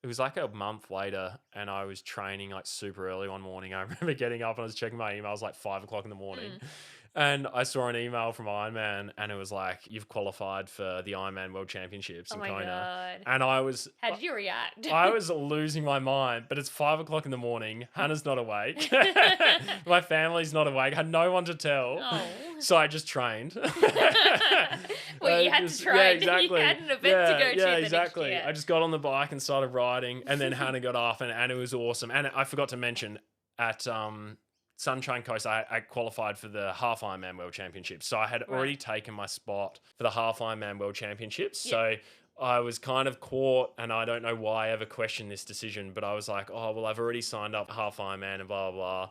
it was like a month later, and I was training like super early one morning. I remember getting up and I was checking my emails like 5 o'clock in the morning. And I saw an email from Ironman, and it was like, you've qualified for the Ironman World Championships in Kona. God. And I was... How did you react? I was losing my mind, but it's 5 o'clock in the morning. Hannah's not awake. My family's not awake. I had no one to tell. Oh. So I just trained. Well, you had to train. Yeah, exactly. You had an event to go to. Yeah, exactly. I just got on the bike and started riding, and then Hannah got off, and it was awesome. And I forgot to mention, at Sunshine Coast, I qualified for the Half Ironman World Championships. So I had already taken my spot for the Half Ironman World Championships. Yeah. So I was kind of caught, and I don't know why I ever questioned this decision, but I was like, oh, well, I've already signed up Half Ironman and blah, blah, blah.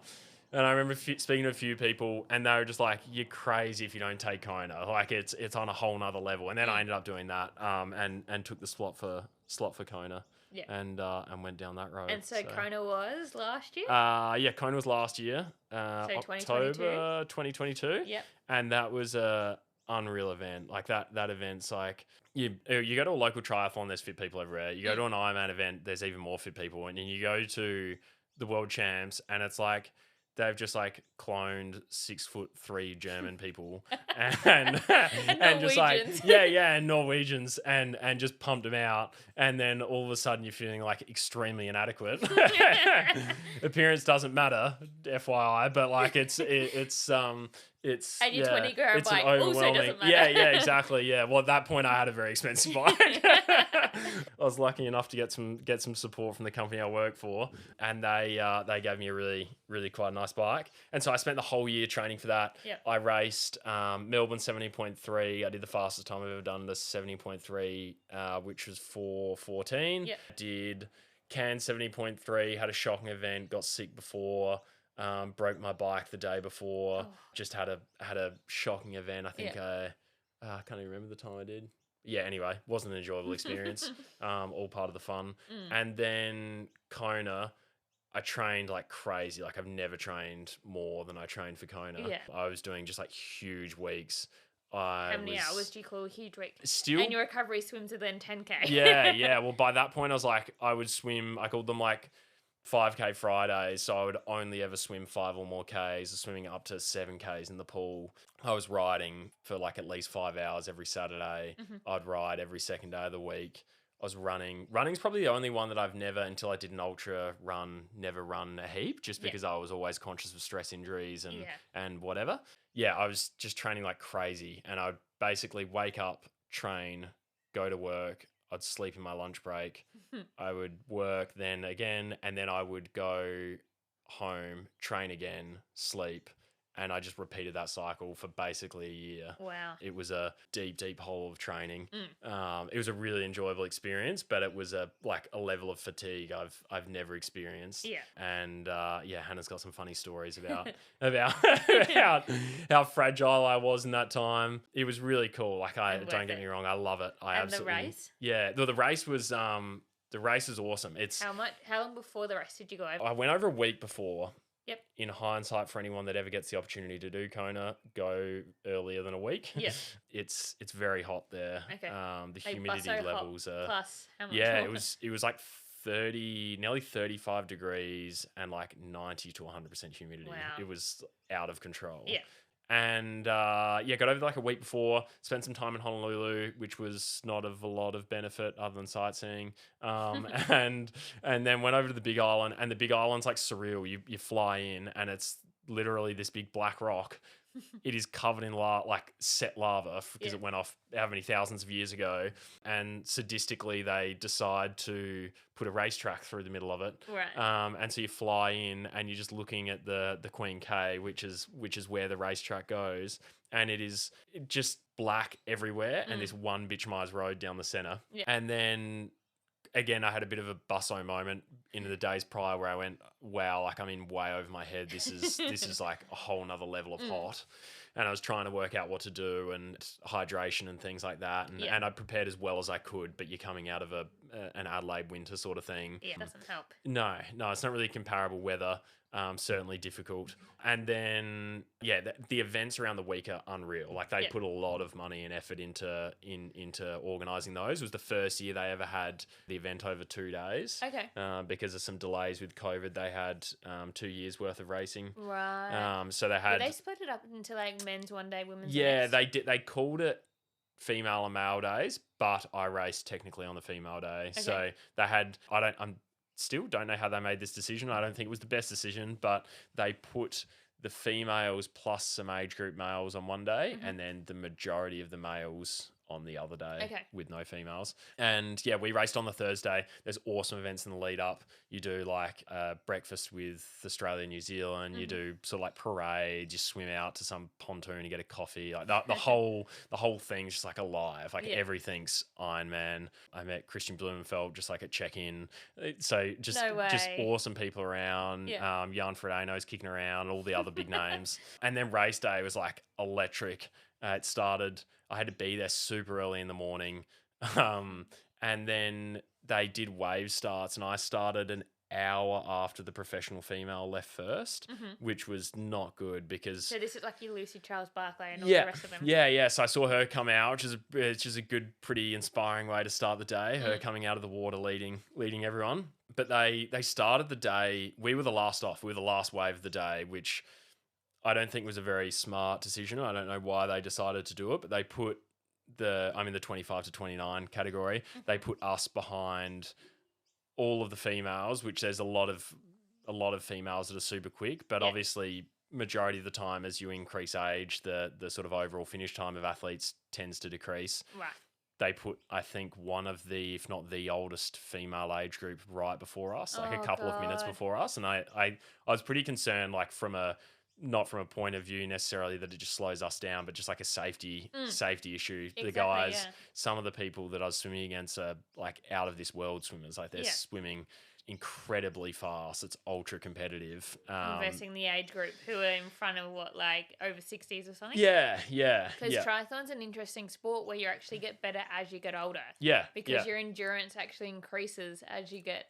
And I remember speaking to a few people, and they were just like, you're crazy if you don't take Kona. Like, it's on a whole nother level. And then I ended up doing that and took the slot for Kona. Yeah. And went down that road. And so Kona was last year? Kona was last year. So 2022? October 2022. Yep. And that was a unreal event. Like that event's like, you go to a local triathlon, there's fit people everywhere. You go to an Ironman event, there's even more fit people. And then you go to the World Champs, and it's like, they've just like cloned 6'3" German people and just like and Norwegians and just pumped them out, and then all of a sudden you're feeling like extremely inadequate. Appearance doesn't matter, FYI, but like it's and your 20 grand it's bike also doesn't matter. Yeah, exactly. Yeah. Well, at that point I had a very expensive bike. I was lucky enough to get some support from the company I work for, and they gave me a really, really quite nice bike. And so I spent the whole year training for that. Yep. I raced Melbourne 70.3. I did the fastest time I've ever done, the 70.3, which was 4:14. Yep. Did Cairns 70.3, had a shocking event, got sick before. Broke my bike the day before. Just had a shocking event. I think I can't even remember the time I did. yeah, anyway, wasn't an enjoyable experience. All part of the fun. And then Kona, I trained like crazy. Like I've never trained more than I trained for Kona. Yeah. I was doing just like huge weeks. How many hours do you call a huge week? Still, and your recovery swims within 10K. yeah. Well, by that point, I was like, I would swim. I called them like 5K Fridays, so I would only ever swim 5 or more Ks, swimming up to 7Ks in the pool. I was riding for like at least 5 hours every Saturday. I'd ride every second day of the week. I was running. Running's probably the only one that I've never, until I did an ultra run, never run a heap, just because I was always conscious of stress injuries and whatever. Yeah, I was just training like crazy, and I'd basically wake up, train, go to work. I'd sleep in my lunch break. I would work then again, and then I would go home, train again, sleep. And I just repeated that cycle for basically a year. Wow. It was a deep, deep hole of training. It was a really enjoyable experience, but it was a level of fatigue I've never experienced. Yeah. And Hannah's got some funny stories about how fragile I was in that time. It was really cool. Like don't get me wrong, I love it. The race? Yeah. The race was the race is awesome. It's how long before the race did you go over? I went over a week before. Yep. In hindsight, for anyone that ever gets the opportunity to do Kona, go earlier than a week. Yeah. It's very hot there. Okay. The humidity levels are plus how much? Yeah, it was like 30, nearly 35 degrees and like 90 to 100% humidity. Wow. It was out of control. Yeah. And got over like a week before, spent some time in Honolulu, which was not of a lot of benefit other than sightseeing. And then went over to the Big Island, and the Big Island's like surreal. You fly in, and it's literally this big black rock. It is covered in set lava because it went off how many thousands of years ago. And sadistically, they decide to put a racetrack through the middle of it. Right. And so you fly in, and you're just looking at the Queen K, which is where the racetrack goes. And it is just black everywhere, and this one bitch-mize road down the center. Yeah. And then again, I had a bit of a busso moment in the days prior where I went, wow, like I'm in way over my head. This is like a whole nother level of hot. And I was trying to work out what to do and hydration and things like that. And I prepared as well as I could, but you're coming out of an Adelaide winter sort of thing. Yeah, it doesn't help. No, it's not really comparable weather. Certainly difficult. And then, the events around the week are unreal. Like they put a lot of money and effort into organising those. It was the first year they ever had the event over 2 days. Okay. Because of some delays with COVID, they had 2 years worth of racing. Right. So they had. Did they split it up into like men's one day, women's? Yeah, they did. They called it female and male days, but I raced technically on the female day. Okay. So they had. Still don't know how they made this decision. I don't think it was the best decision, but they put the females plus some age group males on one day, and then the majority of the males on the other day with no females. And we raced on the Thursday. There's awesome events in the lead up. You do like breakfast with Australia and New Zealand. You do sort of like parades. You swim out to some pontoon. You get a coffee. Like the whole thing's just like alive. Like everything's Ironman. I met Christian Blumenfeld just like at check-in. So just awesome people around. Jan Frodeno's kicking around. All the other big names. And then race day was like electric. It started. I had to be there super early in the morning. And then they did wave starts, and I started an hour after the professional female left first, which was not good because... So this is like your Lucy Charles Barclay and all the rest of them. Yeah. So I saw her come out, which is a good, pretty inspiring way to start the day, her coming out of the water leading everyone. But they started the day... We were the last off. We were the last wave of the day, which... I don't think it was a very smart decision. I don't know why they decided to do it, but they put I'm in the 25 to 29 category. They put us behind all of the females, which there's a lot of females that are super quick, but obviously majority of the time as you increase age, the sort of overall finish time of athletes tends to decrease. Right. They put, I think, one of the, if not the oldest female age group right before us, like a couple of minutes before us. And I was pretty concerned, like not from a point of view necessarily that it just slows us down, but just like a safety issue. Exactly, the guys, some of the people that I was swimming against are like out of this world swimmers. Like they're swimming incredibly fast. It's ultra competitive. Versing the age group who are in front of over 60s or something? Yeah. Because triathlon's an interesting sport where you actually get better as you get older. Yeah. Because your endurance actually increases as you get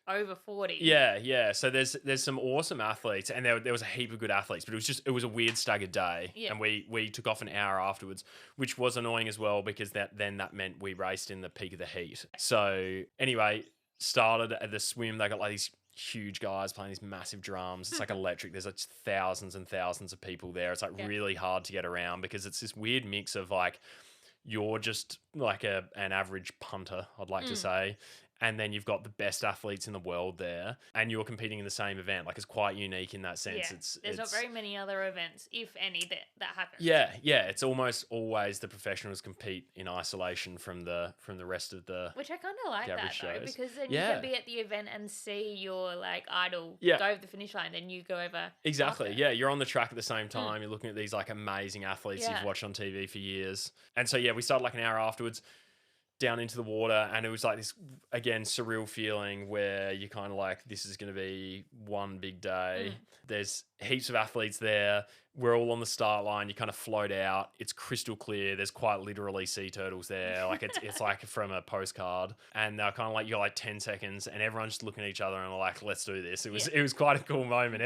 over 40. Yeah. So there's some awesome athletes, and there was a heap of good athletes, but it was a weird staggered day, and we took off an hour afterwards, which was annoying as well because that meant we raced in the peak of the heat. So anyway, started at the swim. They got like these huge guys playing these massive drums. It's like electric. There's like thousands and thousands of people there. It's like really hard to get around because it's this weird mix of like you're just like an average punter, I'd like to say. And then you've got the best athletes in the world there, and you're competing in the same event. Like, it's quite unique in that sense. Yeah. There's not very many other events, if any, that happen. Yeah. It's almost always the professionals compete in isolation from the rest of the. Which I kind of like that shows. though, because then you can be at the event and see your like idol go over the finish line, then you go over. Exactly. After. Yeah, you're on the track at the same time. You're looking at these like amazing athletes you've watched on TV for years, and so we started like an hour afterwards. Down into the water, and it was like this again surreal feeling where you kind of like, this is going to be one big day. There's heaps of athletes there. We're all on the start line. You kind of float out. It's crystal clear. There's quite literally sea turtles there. Like it's like from a postcard, and they're kind of like, you got like 10 seconds, and everyone's just looking at each other and like, let's do this. It was quite a cool moment.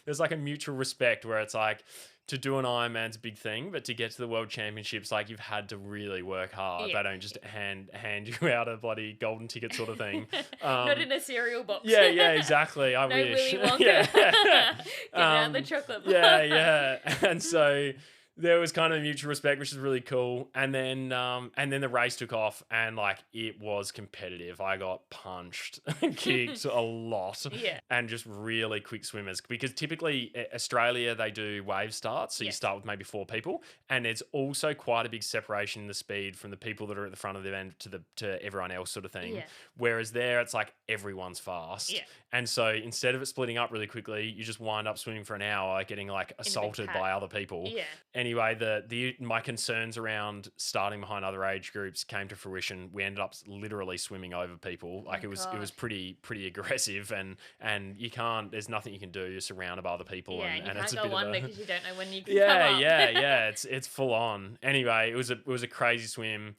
There's like a mutual respect where it's like, to do an Ironman's a big thing, but to get to the World Championships, like, you've had to really work hard. They don't just hand you out a bloody golden ticket sort of thing. Not in a cereal box. Yeah, exactly. I wish. Willy Wonka. Get out the chocolate bar. Yeah. And so there was kind of mutual respect, which is really cool. And then the race took off, and like, it was competitive. I got punched and kicked a lot. And just really quick swimmers, because typically Australia, they do wave starts. So you start with maybe 4 people, and there's also quite a big separation in the speed from the people that are at the front of the event to everyone else sort of thing. Whereas there, it's like everyone's fast. And so instead of it splitting up really quickly, you just wind up swimming for an hour, getting like assaulted by other people. Anyway, my concerns around starting behind other age groups came to fruition. We ended up literally swimming over people. Like, it was pretty aggressive, and you can't. There's nothing you can do. You're surrounded by other people, and it's you a can't bit go of under because you don't know when you can come up. Yeah. It's full on. Anyway, it was a crazy swim.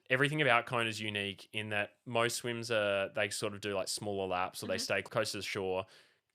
Everything about KONA is unique in that most swims they sort of do like smaller laps, or they stay close to the shore.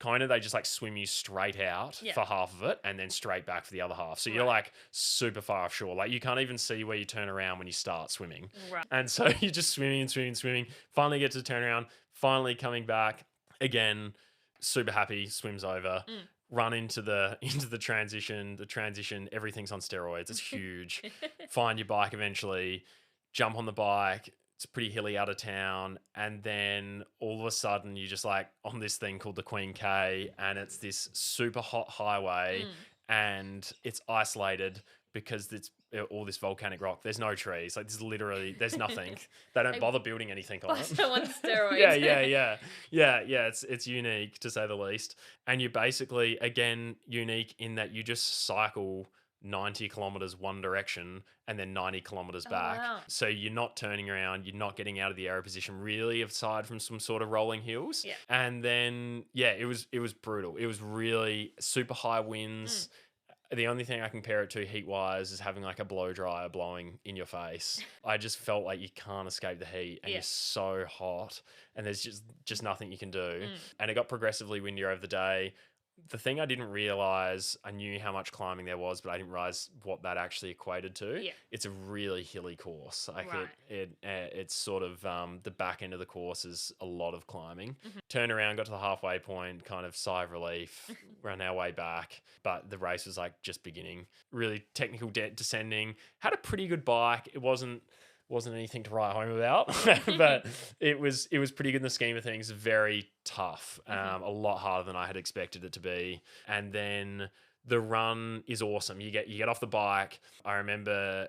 KONA, they just like swim you straight out for half of it, and then straight back for the other half. So you're like super far offshore. Like, you can't even see where you turn around when you start swimming. Right. And so you're just swimming. Finally get to turn around. Finally coming back again. Super happy. Swims over. Run into the transition. The transition, everything's on steroids. It's huge. Find your bike eventually. Jump on the bike. It's pretty hilly out of town, and then all of a sudden you're just like on this thing called the Queen K, and it's this super hot highway, and it's isolated because it's all this volcanic rock. There's no trees. Like, there's nothing. They don't bother building anything on it. So on steroids. Yeah. It's unique, to say the least. And you're basically, again, unique in that you just cycle 90 kilometers one direction and then 90 kilometers back. Wow. So you're not turning around, you're not getting out of the aero position really, aside from some sort of rolling hills. And then it was brutal. It was really super high winds. The only thing I can compare it to heat wise is having like a blow dryer blowing in your face. I just felt like you can't escape the heat, and you're so hot, and there's just nothing you can do. And it got progressively windier over the day. The thing I didn't realize, I knew how much climbing there was, but I didn't realize what that actually equated to. It's a really hilly course. Like, it's sort of the back end of the course is a lot of climbing. Turned around, got to the halfway point, kind of sigh of relief, ran our way back. But the race was like just beginning. Really technical descending. Had a pretty good bike. It wasn't anything to write home about, but it was pretty good in the scheme of things. Very tough, a lot harder than I had expected it to be. And then the run is awesome. You get off the bike. I remember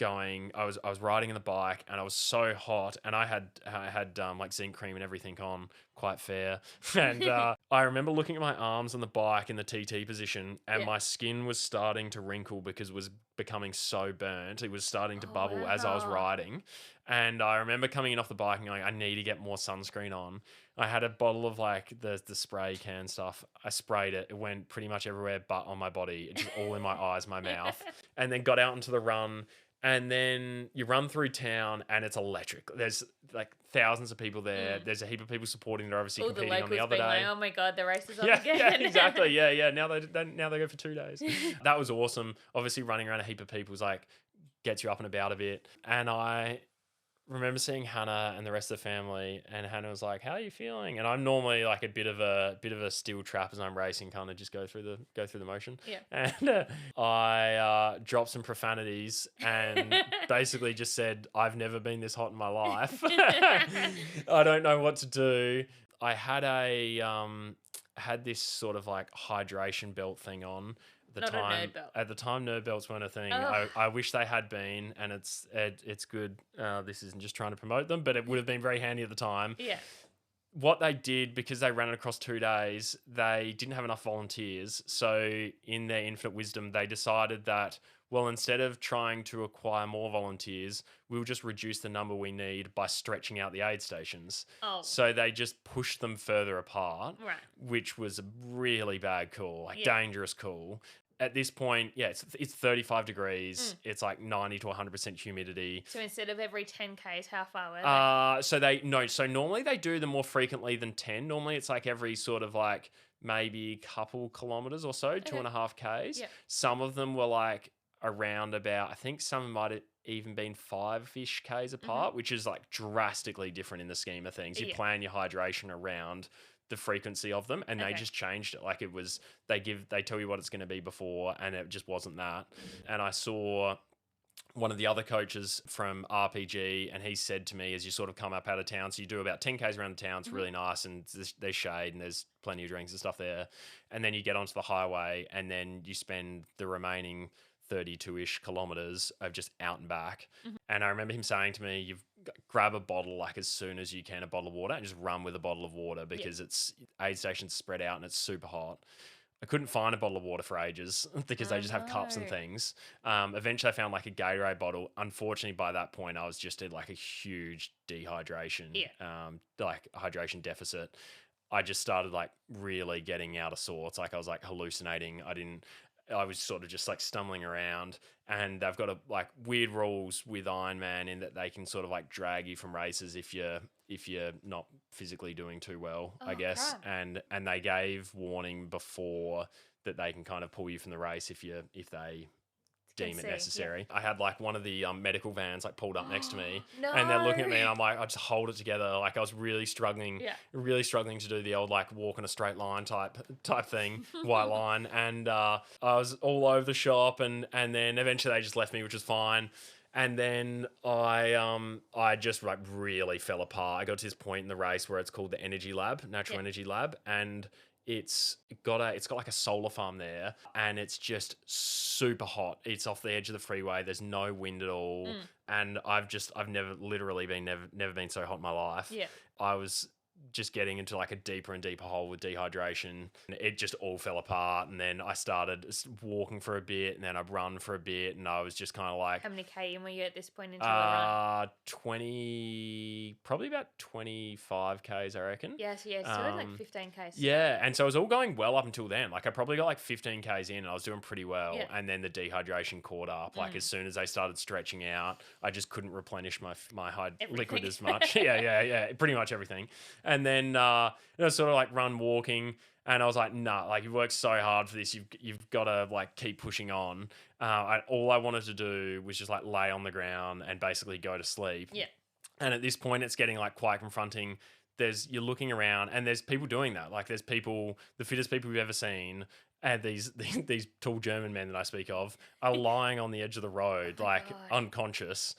I was riding on the bike and I was so hot and I had like zinc cream and everything on, quite fair. And I remember looking at my arms on the bike in the TT position, and my skin was starting to wrinkle because it was becoming so burnt. It was starting to bubble as I was riding. And I remember coming in off the bike and going, I need to get more sunscreen on. I had a bottle of like the spray can stuff. I sprayed it. It went pretty much everywhere but on my body. It just all in my eyes, my mouth. And then got out into the run. And then you run through town and it's electric. There's like thousands of people there. There's a heap of people supporting. They're obviously competing on the other day. Like, oh my God, the race is on yeah, again. Yeah, exactly. Yeah. Now they go for 2 days. That was awesome. Obviously running around a heap of people was like, gets you up and about a bit. And I remember seeing Hannah and the rest of the family, and Hannah was like, "How are you feeling?" And I'm normally like a bit of a steel trap as I'm racing, kind of just go through the motion. Yeah. And I dropped some profanities and basically just said, "I've never been this hot in my life. I don't know what to do." I had this sort of like hydration belt thing on. A nerd belt. At the time, nerd belts weren't a thing. I wish they had been, and it's good. This isn't just trying to promote them, but it would have been very handy at the time. Yeah. What they did, because they ran it across 2 days, they didn't have enough volunteers. So in their infinite wisdom, they decided that, well, instead of trying to acquire more volunteers, we'll just reduce the number we need by stretching out the aid stations. Oh. So they just pushed them further apart, right, which was a really bad call, like dangerous call. At this point, it's 35 degrees. It's like 90 to 100% humidity. So instead of every 10 Ks, how far were they? So normally they do them more frequently than 10. Normally it's like every sort of like maybe couple kilometers or so, 2.5 Ks. Yep. Some of them were like around about, I think some might have even been 5-ish Ks apart, which is like drastically different in the scheme of things. You plan your hydration around the frequency of them, and they just changed it. Like it was, they tell you what it's going to be before, and it just wasn't that. And I saw one of the other coaches from RPG, and he said to me, as you sort of come up out of town, so you do about 10 Ks around the town, it's really nice, and there's shade and there's plenty of drinks and stuff there. And then you get onto the highway, and then you spend the remaining 32-ish kilometers of just out and back. And I remember him saying to me, you've grab a bottle like as soon as you can, a bottle of water, and just run with a bottle of water, because it's aid stations spread out and it's super hot. I couldn't find a bottle of water for ages because they just have cups and things. Eventually I found like a Gatorade bottle. Unfortunately, by that point, I was just in like a huge dehydration, like hydration deficit. I just started like really getting out of sorts. Like I was like hallucinating. I was sort of just like stumbling around, and they've got a like weird rules with Ironman in that they can sort of like drag you from races if you're not physically doing too well, I guess. Crap. And they gave warning before that they can kind of pull you from the race if they deem it necessary. I had like one of the medical vans like pulled up next to me, and they're looking at me, and I'm like, I just hold it together. Like I was really struggling to do the old like walk in a straight line type thing, white line. And I was all over the shop, and then eventually they just left me, which was fine. And then I just like really fell apart. I got to this point in the race where it's called the Energy Lab, Natural Energy Lab, and it's got like a solar farm there, and it's just super hot. It's off the edge of the freeway. There's no wind at all. And I've never been so hot in my life. Yeah. I was just getting into like a deeper and deeper hole with dehydration. It just all fell apart. And then I started walking for a bit, and then I'd run for a bit, and I was just kind of like... How many km were you at this point into the run? Probably about 25 Ks, I reckon. Yes, so it's like 15 Ks. Yeah, and so it was all going well up until then. Like I probably got like 15 Ks in, and I was doing pretty well. Yeah. And then the dehydration caught up. Like as soon as they started stretching out, I just couldn't replenish my liquid as much. Yeah, pretty much everything. And then sort of like run walking, and I was like, nah, like you've worked so hard for this, you've got to like keep pushing on. All I wanted to do was just like lay on the ground and basically go to sleep. Yeah. And at this point, it's getting like quite confronting. You're looking around, and there's people doing that. Like there's people, the fittest people we've ever seen, and these tall German men that I speak of are lying on the edge of the road, like unconscious,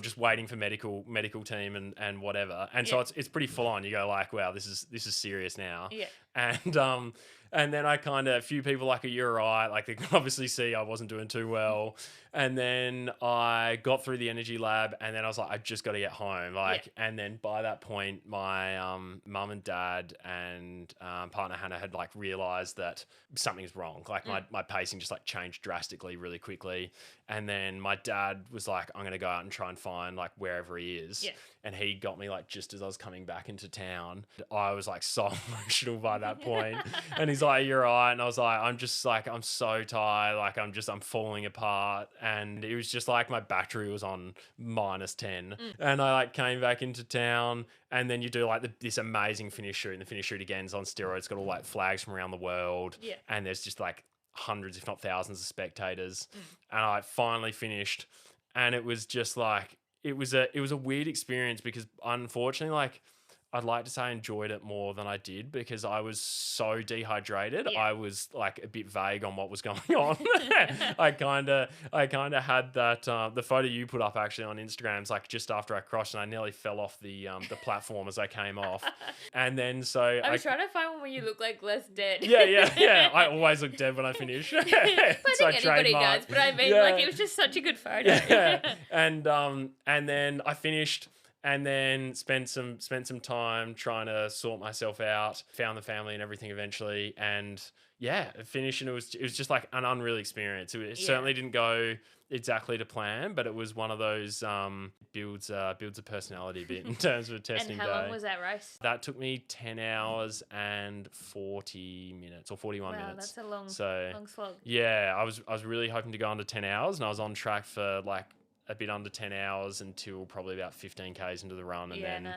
just waiting for medical team and whatever. And so it's pretty full on. You go like, wow, this is serious now. Yeah. And then I kind of, a few people like, you're right. Like, they can obviously see I wasn't doing too well. And then I got through the energy lab, and then I was like, I just got to get home. Like, and then by that point, my mum and dad and partner Hannah had like realized that something's wrong. Like my pacing just like changed drastically really quickly. And then my dad was like, I'm going to go out and try and find like wherever he is. Yeah. And he got me like just as I was coming back into town. I was like so emotional by that point. And he's like, you're right. And I was like, I'm just like, I'm so tired. Like I'm falling apart. And it was just like my battery was on -10. And I like came back into town, and then you do like this amazing finish shoot. And the finish shoot again is on steroids. It's got all like flags from around the world. Yeah. And there's just like hundreds, if not thousands of spectators. And I finally finished. And it was just like, it was a weird experience because unfortunately, like, I'd like to say I enjoyed it more than I did because I was so dehydrated. Yeah. I was like a bit vague on what was going on. I kind of had that the photo you put up actually on Instagram is like just after I crossed, and I nearly fell off the platform as I came off. And then so I was trying to find one where you look like less dead. Yeah. I always look dead when I finish. I think anybody does, but I mean, like, it was just such a good photo. Yeah. And then I finished. And then spent some time trying to sort myself out, found the family and everything eventually, and finished. And it was just like an unreal experience. It certainly didn't go exactly to plan, but it was one of those builds a personality a bit in terms of a testing day. And how long was that race? That took me 10 hours and 40 minutes or 41 minutes. Wow, that's a long slog. Yeah, I was really hoping to go under 10 hours, and I was on track for like a bit under 10 hours until probably about 15 Ks into the run. And then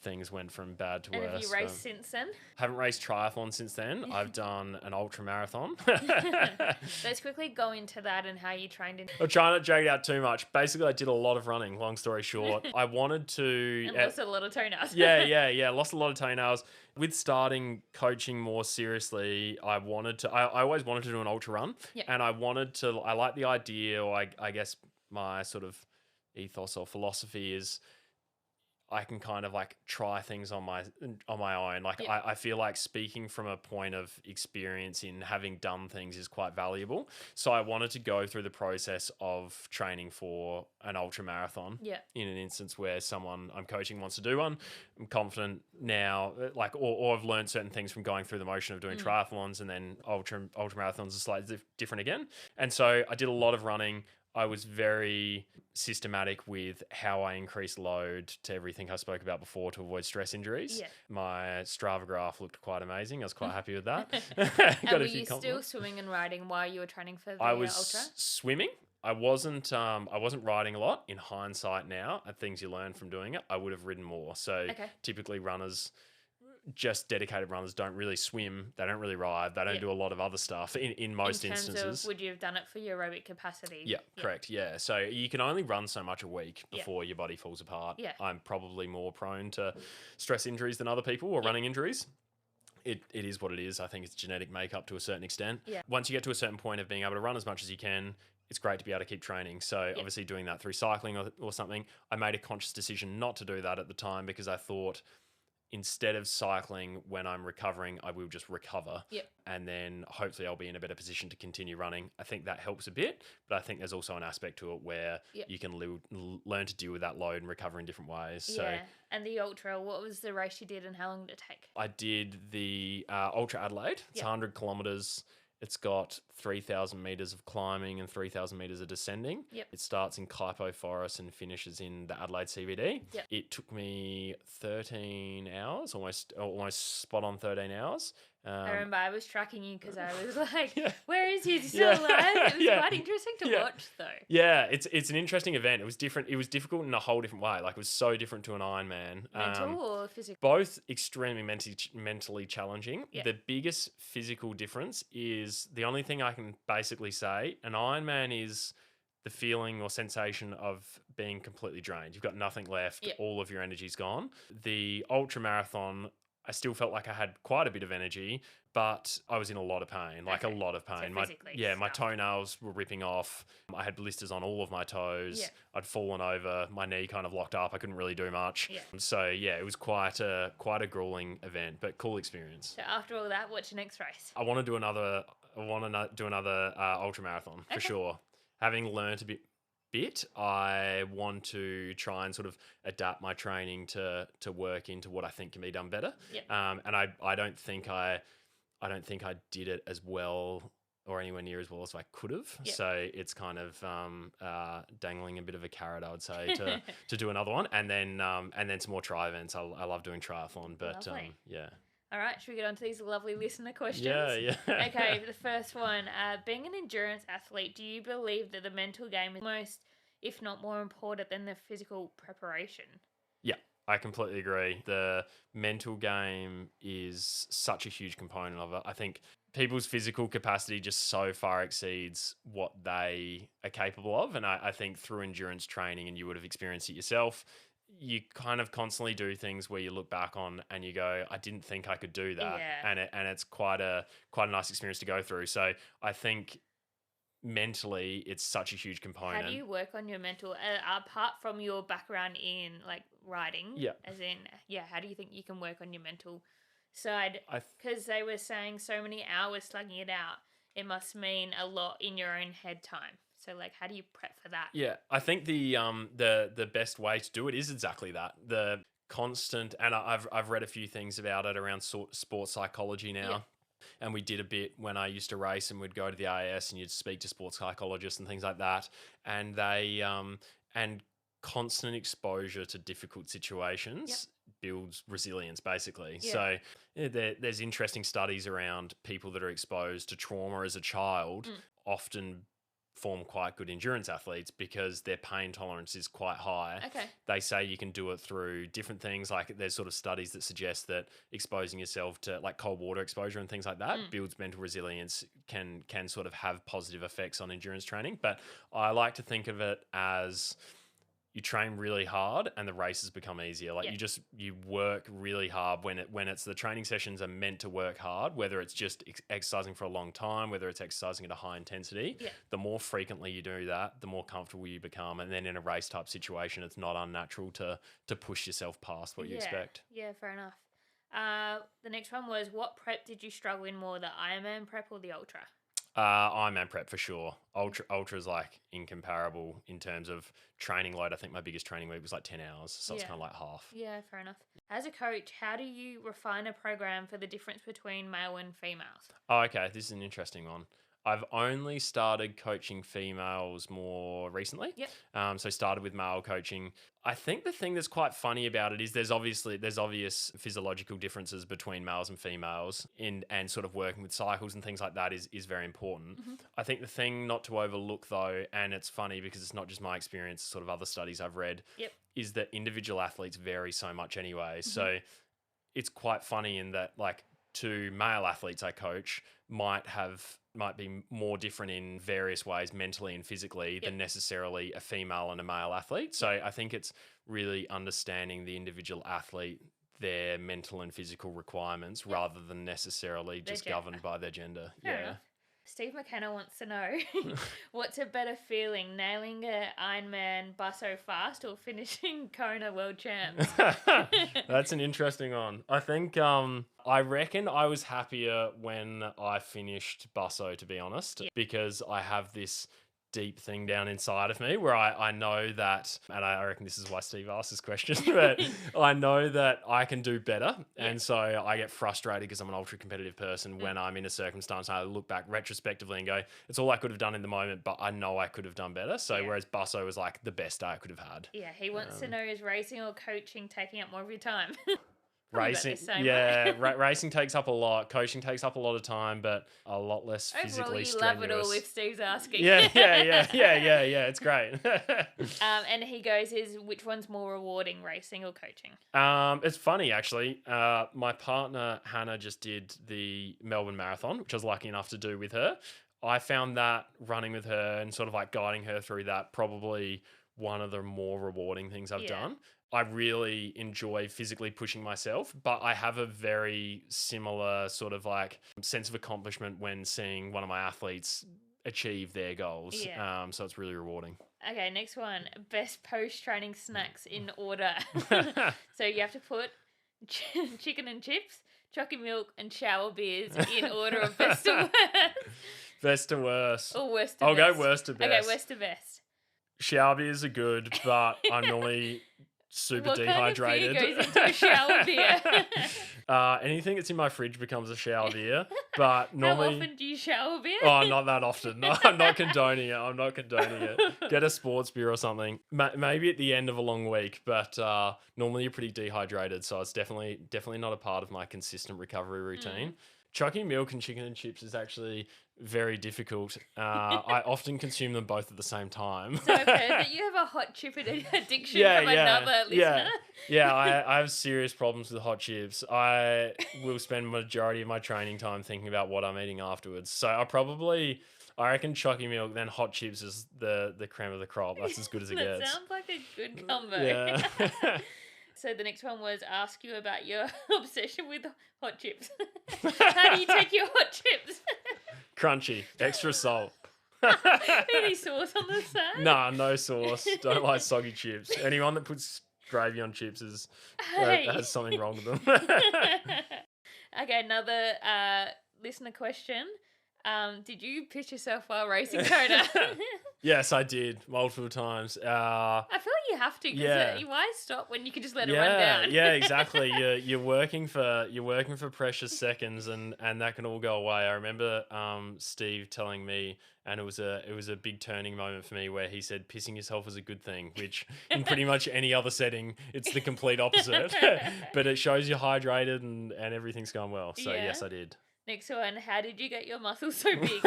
things went from bad to worse. And have you raced since then? Haven't raced triathlon since then. I've done an ultra marathon. Let's quickly go into that and how you trained in. I'll try not to drag it out too much. Basically, I did a lot of running, long story short. I wanted to... And lost a lot of toenails. Lost a lot of toenails. With starting coaching more seriously, I always wanted to do an ultra run. Yeah. And I like the idea, or I guess my sort of ethos or philosophy is I can kind of like try things on my own. Like I feel like speaking from a point of experience in having done things is quite valuable. So I wanted to go through the process of training for an ultra marathon. Yeah. In an instance where someone I'm coaching wants to do one, I'm confident now, like, or I've learned certain things from going through the motion of doing triathlons, and then ultra marathons are slightly different again. And so I did a lot of running. I was very systematic with how I increased load to everything I spoke about before to avoid stress injuries. Yeah. My Strava graph looked quite amazing. I was quite happy with that. And were you still swimming and riding while you were training for the I was ultra? Swimming. I wasn't riding a lot. In hindsight now, at things you learn from doing it, I would have ridden more. So typically runners, just dedicated runners, don't really swim. They don't really ride. They don't do a lot of other stuff in most instances. Of, would you have done it for your aerobic capacity? Yeah, correct. Yeah. So you can only run so much a week before your body falls apart. Yeah. I'm probably more prone to stress injuries than other people, or running injuries. It is what it is. I think it's genetic makeup to a certain extent. Yeah. Once you get to a certain point of being able to run as much as you can, it's great to be able to keep training. So obviously doing that through cycling or something, I made a conscious decision not to do that at the time because I thought, instead of cycling when I'm recovering, I will just recover. Yep. And then hopefully I'll be in a better position to continue running. I think that helps a bit, but I think there's also an aspect to it where you can learn to deal with that load and recover in different ways. So, and the ultra, what was the race you did and how long did it take? I did the Ultra Adelaide. It's 100 kilometres. It's got 3,000 metres of climbing and 3,000 metres of descending. Yep. It starts in Kaipo Forest and finishes in the Adelaide CBD. Yep. It took me 13 hours, almost spot on 13 hours. I remember I was tracking you because I was like, where is he? Is he still alive? It was quite interesting to watch though. Yeah, it's an interesting event. It was different. It was difficult in a whole different way. Like it was so different to an Ironman. Mental or physical? Both extremely mentally challenging. Yeah. The biggest physical difference is, the only thing I can basically say, an Ironman is the feeling or sensation of being completely drained. You've got nothing left. Yeah. All of your energy's gone. The ultra marathon, I still felt like I had quite a bit of energy, but I was in a lot of pain, like a lot of pain. So physically my stuff. toenails were ripping off. I had blisters on all of my toes. Yeah. I'd fallen over. My knee kind of locked up. I couldn't really do much. Yeah. So yeah, it was quite a grueling event, but cool experience. So after all that, what's your next race? I want to do another. Ultra marathon for sure. Having learned a bit, I want to try and sort of adapt my training to work into what I think can be done better. Yep. And I don't think I did it as well or anywhere near as well as I could have. Yep. So it's kind of dangling a bit of a carrot, I would say, to do another one, and then some more tri events. I love doing triathlon, but yeah. All right, should we get on to these lovely listener questions? Yeah. Okay, the first one. Being an endurance athlete, do you believe that the mental game is most, if not more important than the physical preparation? Yeah, I completely agree. The mental game is such a huge component of it. I think people's physical capacity just so far exceeds what they are capable of. And I think through endurance training, and you would have experienced it yourself, you kind of constantly do things where you look back on and you go, I didn't think I could do that. Yeah. And it's quite a nice experience to go through. So I think mentally it's such a huge component. How do you work on your mental, apart from your background in like riding? Yeah. As in, how do you think you can work on your mental side? Because they were saying so many hours slugging it out, it must mean a lot in your own head time. So, like, how do you prep for that? Yeah, I think the best way to do it is exactly that. The constant, and I've read a few things about it around sports psychology now. Yeah. And we did a bit when I used to race, and we'd go to the AS and you'd speak to sports psychologists and things like that. And they and constant exposure to difficult situations builds resilience, basically. Yeah. So there's interesting studies around people that are exposed to trauma as a child often form quite good endurance athletes because their pain tolerance is quite high. Okay. They say you can do it through different things. Like there's sort of studies that suggest that exposing yourself to like cold water exposure and things like that builds mental resilience, can sort of have positive effects on endurance training. But I like to think of it as you train really hard and the races become easier. Like you work really hard when it's the training sessions are meant to work hard, whether it's just exercising for a long time, whether it's exercising at a high intensity. The more frequently you do that, the more comfortable you become. And then in a race type situation, it's not unnatural to push yourself past what you expect. Yeah, fair enough. The next one was, what prep did you struggle in more, the Ironman prep or the Ultra? Ironman prep for sure. Ultra is like incomparable in terms of training load. I think my biggest training week was like 10 hours. So it's kind of like half. Yeah, fair enough. As a coach, how do you refine a program for the difference between male and females? Oh, okay. This is an interesting one. I've only started coaching females more recently. So started with male coaching. I think the thing that's quite funny about it is there's obvious physiological differences between males and females and sort of working with cycles and things like that is very important. I think the thing not to overlook though, and it's funny because it's not just my experience, sort of other studies I've read, is that individual athletes vary so much anyway. So it's quite funny in that like two male athletes I coach might be more different in various ways mentally and physically than necessarily a female and a male athlete. So I think it's really understanding the individual athlete, their mental and physical requirements rather than necessarily just governed by their gender. Fair enough. Steve McKenna wants to know, what's a better feeling, nailing an Ironman Busso fast or finishing KONA World Champs? That's an interesting one. I think I reckon I was happier when I finished Busso, to be honest, because I have this deep thing down inside of me where I know that, and I reckon this is why Steve asked this question, but I know that I can do better. And so I get frustrated because I'm an ultra competitive person when I'm in a circumstance and I look back retrospectively and go, it's all I could have done in the moment, but I know I could have done better. So whereas Busso was like the best day I could have had. Yeah, he wants to know, is racing or coaching taking up more of your time? Racing, racing takes up a lot. Coaching takes up a lot of time, but a lot less physically strenuous. Overall, you love it all if Steve's asking. Yeah. It's great. And he goes, which one's more rewarding, racing or coaching? It's funny actually. My partner Hannah just did the Melbourne Marathon, which I was lucky enough to do with her. I found that running with her and sort of like guiding her through that probably one of the more rewarding things I've done. I really enjoy physically pushing myself, but I have a very similar sort of like sense of accomplishment when seeing one of my athletes achieve their goals. So it's really rewarding. Okay, next one. Best post-training snacks in order. So you have to put chicken and chips, chocolate milk, and shower beers in order of best to worst. Best to worst. Or worst to I'll best. go worst to best. Okay, worst to best. Shower beers are good, but I'm normally super dehydrated. What kind of beer goes into a shower beer? Anything that's in my fridge becomes a shower beer. But normally, how often do you shower beer? Oh, not that often. No, I'm not condoning it. Get a sports beer or something. Maybe at the end of a long week, but normally you're pretty dehydrated, so it's definitely not a part of my consistent recovery routine. Chucking milk and chicken and chips is actually very difficult. I often consume them both at the same time. So I've heard that you have a hot chip addiction from another listener. Yeah, I have serious problems with hot chips. I will spend majority of my training time thinking about what I'm eating afterwards. So I reckon chucking milk, then hot chips is the creme of the crop. That's as good as it That gets. sounds like a good combo. Yeah. So the next one was ask you about your obsession with hot chips. How do you take your hot chips? Crunchy, extra salt. Any sauce on the side? Nah, no sauce. Don't like soggy chips. Anyone that puts gravy on chips has something wrong with them. Okay, another listener question. Did you piss yourself while racing KONA? Yes, I did multiple times. I feel like you have to. Because why stop when you can just let it run down? Yeah, exactly. You're working for precious seconds, and that can all go away. I remember Steve telling me, and it was a big turning moment for me where he said pissing yourself is a good thing, which in pretty much any other setting it's the complete opposite. But it shows you're hydrated and everything's going well. So yes, I did. Next one, how did you get your muscles so big?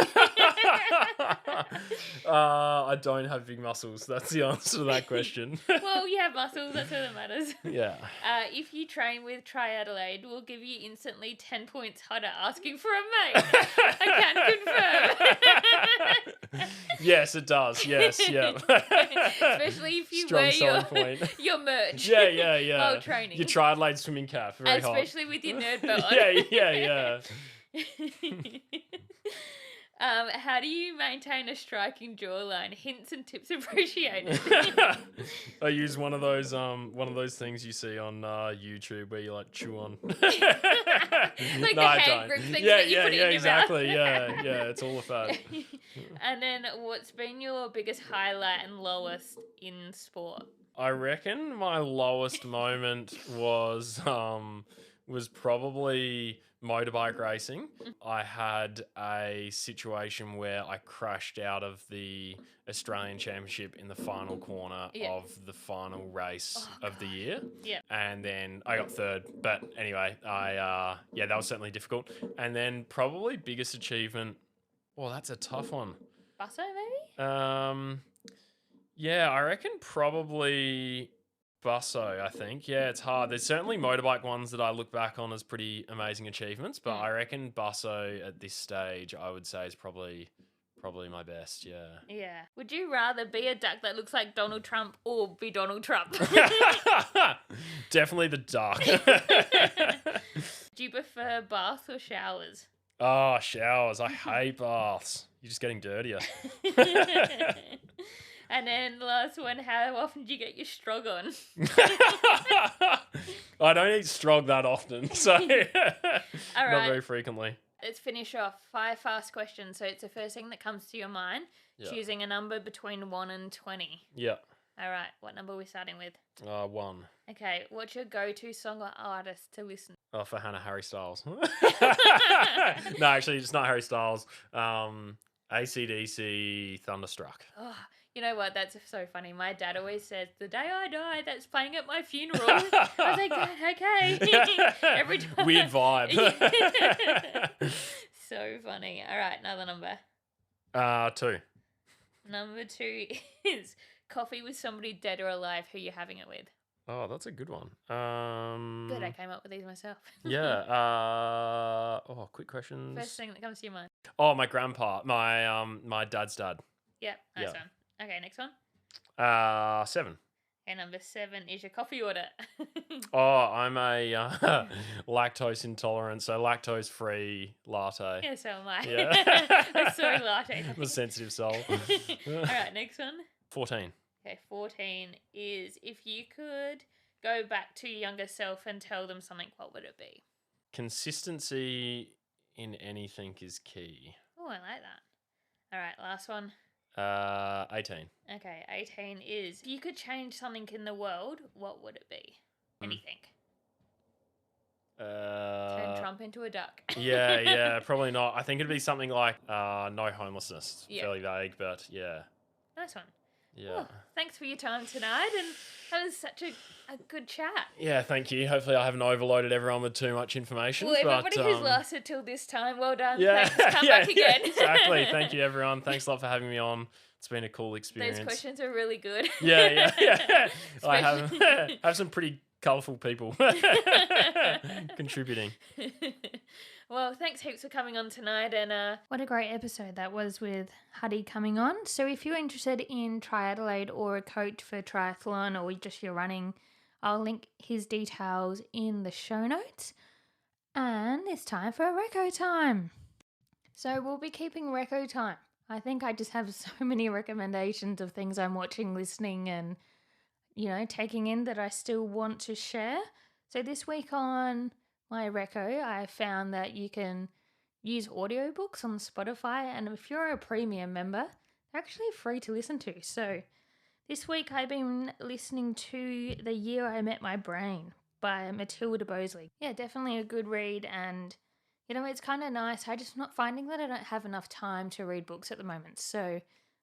I don't have big muscles. That's the answer to that question. Well, you have muscles. That's all that matters. Yeah. If you train with TRI Adelaide, we'll give you instantly 10 points harder asking for a mate. I can confirm. Yes, it does. Yes, yeah. Especially if you wear your merch. Yeah. While training. Your TRI Adelaide swimming cap. Very hot. Especially with your nerd belt on. Yeah. How do you maintain a striking jawline? Hints and tips appreciated. I use one of those things you see on YouTube where you like chew on. Like the hand grip thing that you put in your exactly. mouth. Yeah, it's all a fad. And then what's been your biggest highlight and lowest in sport? I reckon my lowest moment was probably motorbike racing. I had a situation where I crashed out of the Australian Championship in the final corner of the final race of the year. Yeah. And then I got third. But anyway, that was certainly difficult. And then probably biggest achievement. Well, that's a tough one. Busso, maybe? Yeah, I reckon probably Busso, I think. Yeah, it's hard. There's certainly motorbike ones that I look back on as pretty amazing achievements, but I reckon Busso at this stage, I would say is probably my best, yeah. Yeah. Would you rather be a duck that looks like Donald Trump or be Donald Trump? Definitely the duck. Do you prefer baths or showers? Oh, showers. I hate baths. You're just getting dirtier. And then the last one, how often do you get your strog on? I don't eat strog that often, so All right. Not very frequently. Let's finish off 5 fast questions. So it's the first thing that comes to your mind. Yeah. Choosing a number between 1 and 20. Yeah. All right. What number are we starting with? 1. Okay. What's your go-to song or artist to listen? Oh, for Hannah, Harry Styles. No, actually, it's not Harry Styles. AC/DC, Thunderstruck. Oh, you know what? That's so funny. My dad always says, "The day I die, that's playing at my funeral." I was like, okay. Every time. Weird vibe. So funny. All right, another number. 2. Number 2 is coffee with somebody dead or alive who you're having it with. Oh, that's a good one. Good, I came up with these myself. Yeah. Quick questions. First thing that comes to your mind. Oh, my grandpa. My dad's dad. Yep, nice one. Okay, next one. 7. And number 7 is your coffee order. Oh, I'm a lactose intolerant, so lactose free latte. Yeah, so am I. Yeah. A soy latte. I'm a sensitive soul. All right, next one. 14. Okay, 14 is if you could go back to your younger self and tell them something, what would it be? Consistency in anything is key. Oh, I like that. All right, last one. 18. Okay, 18 is if you could change something in the world, what would it be? Anything. Turn Trump into a duck. Yeah, probably not. I think it'd be something like no homelessness. It's fairly vague, but yeah. Nice one. Yeah. Well, thanks for your time tonight, and that was such a good chat. Yeah, thank you. Hopefully I haven't overloaded everyone with too much information. Well, everybody who's lasted till this time, well done. Yeah, Thanks. Come back again. Exactly. Thank you, everyone. Thanks a lot for having me on. It's been a cool experience. Those questions are really good. Yeah. I have some pretty colourful people contributing. Well, thanks heaps for coming on tonight, and what a great episode that was with Huddy coming on. So if you're interested in TRI Adelaide or a coach for triathlon or just your running, I'll link his details in the show notes. And it's time for Reco time. So we'll be keeping Reco time. I think I just have so many recommendations of things I'm watching, listening, and, taking in that I still want to share. So this week on my Reco, I found that you can use audiobooks on Spotify, and if you're a premium member, they're actually free to listen to. So this week I've been listening to The Year I Met My Brain by Matilda Bosley. Yeah, definitely a good read, and it's kind of nice. I'm just not finding that I don't have enough time to read books at the moment. So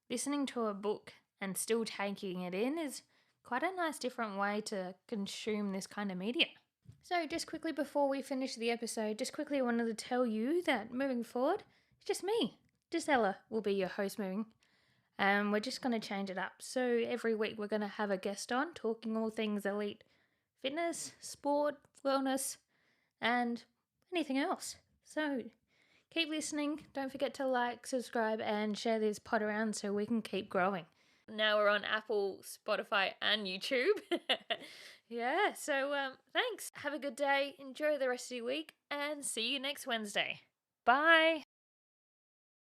listening to a book and still taking it in is quite a nice different way to consume this kind of media. So just quickly before we finish the episode, I wanted to tell you that moving forward, it's just me. Just Ella will be your host moving. And we're just going to change it up. So every week we're going to have a guest on talking all things elite fitness, sport, wellness, and anything else. So keep listening. Don't forget to like, subscribe, and share this pod around so we can keep growing. Now we're on Apple, Spotify, and YouTube. Yeah, so thanks. Have a good day. Enjoy the rest of your week, and see you next Wednesday. Bye.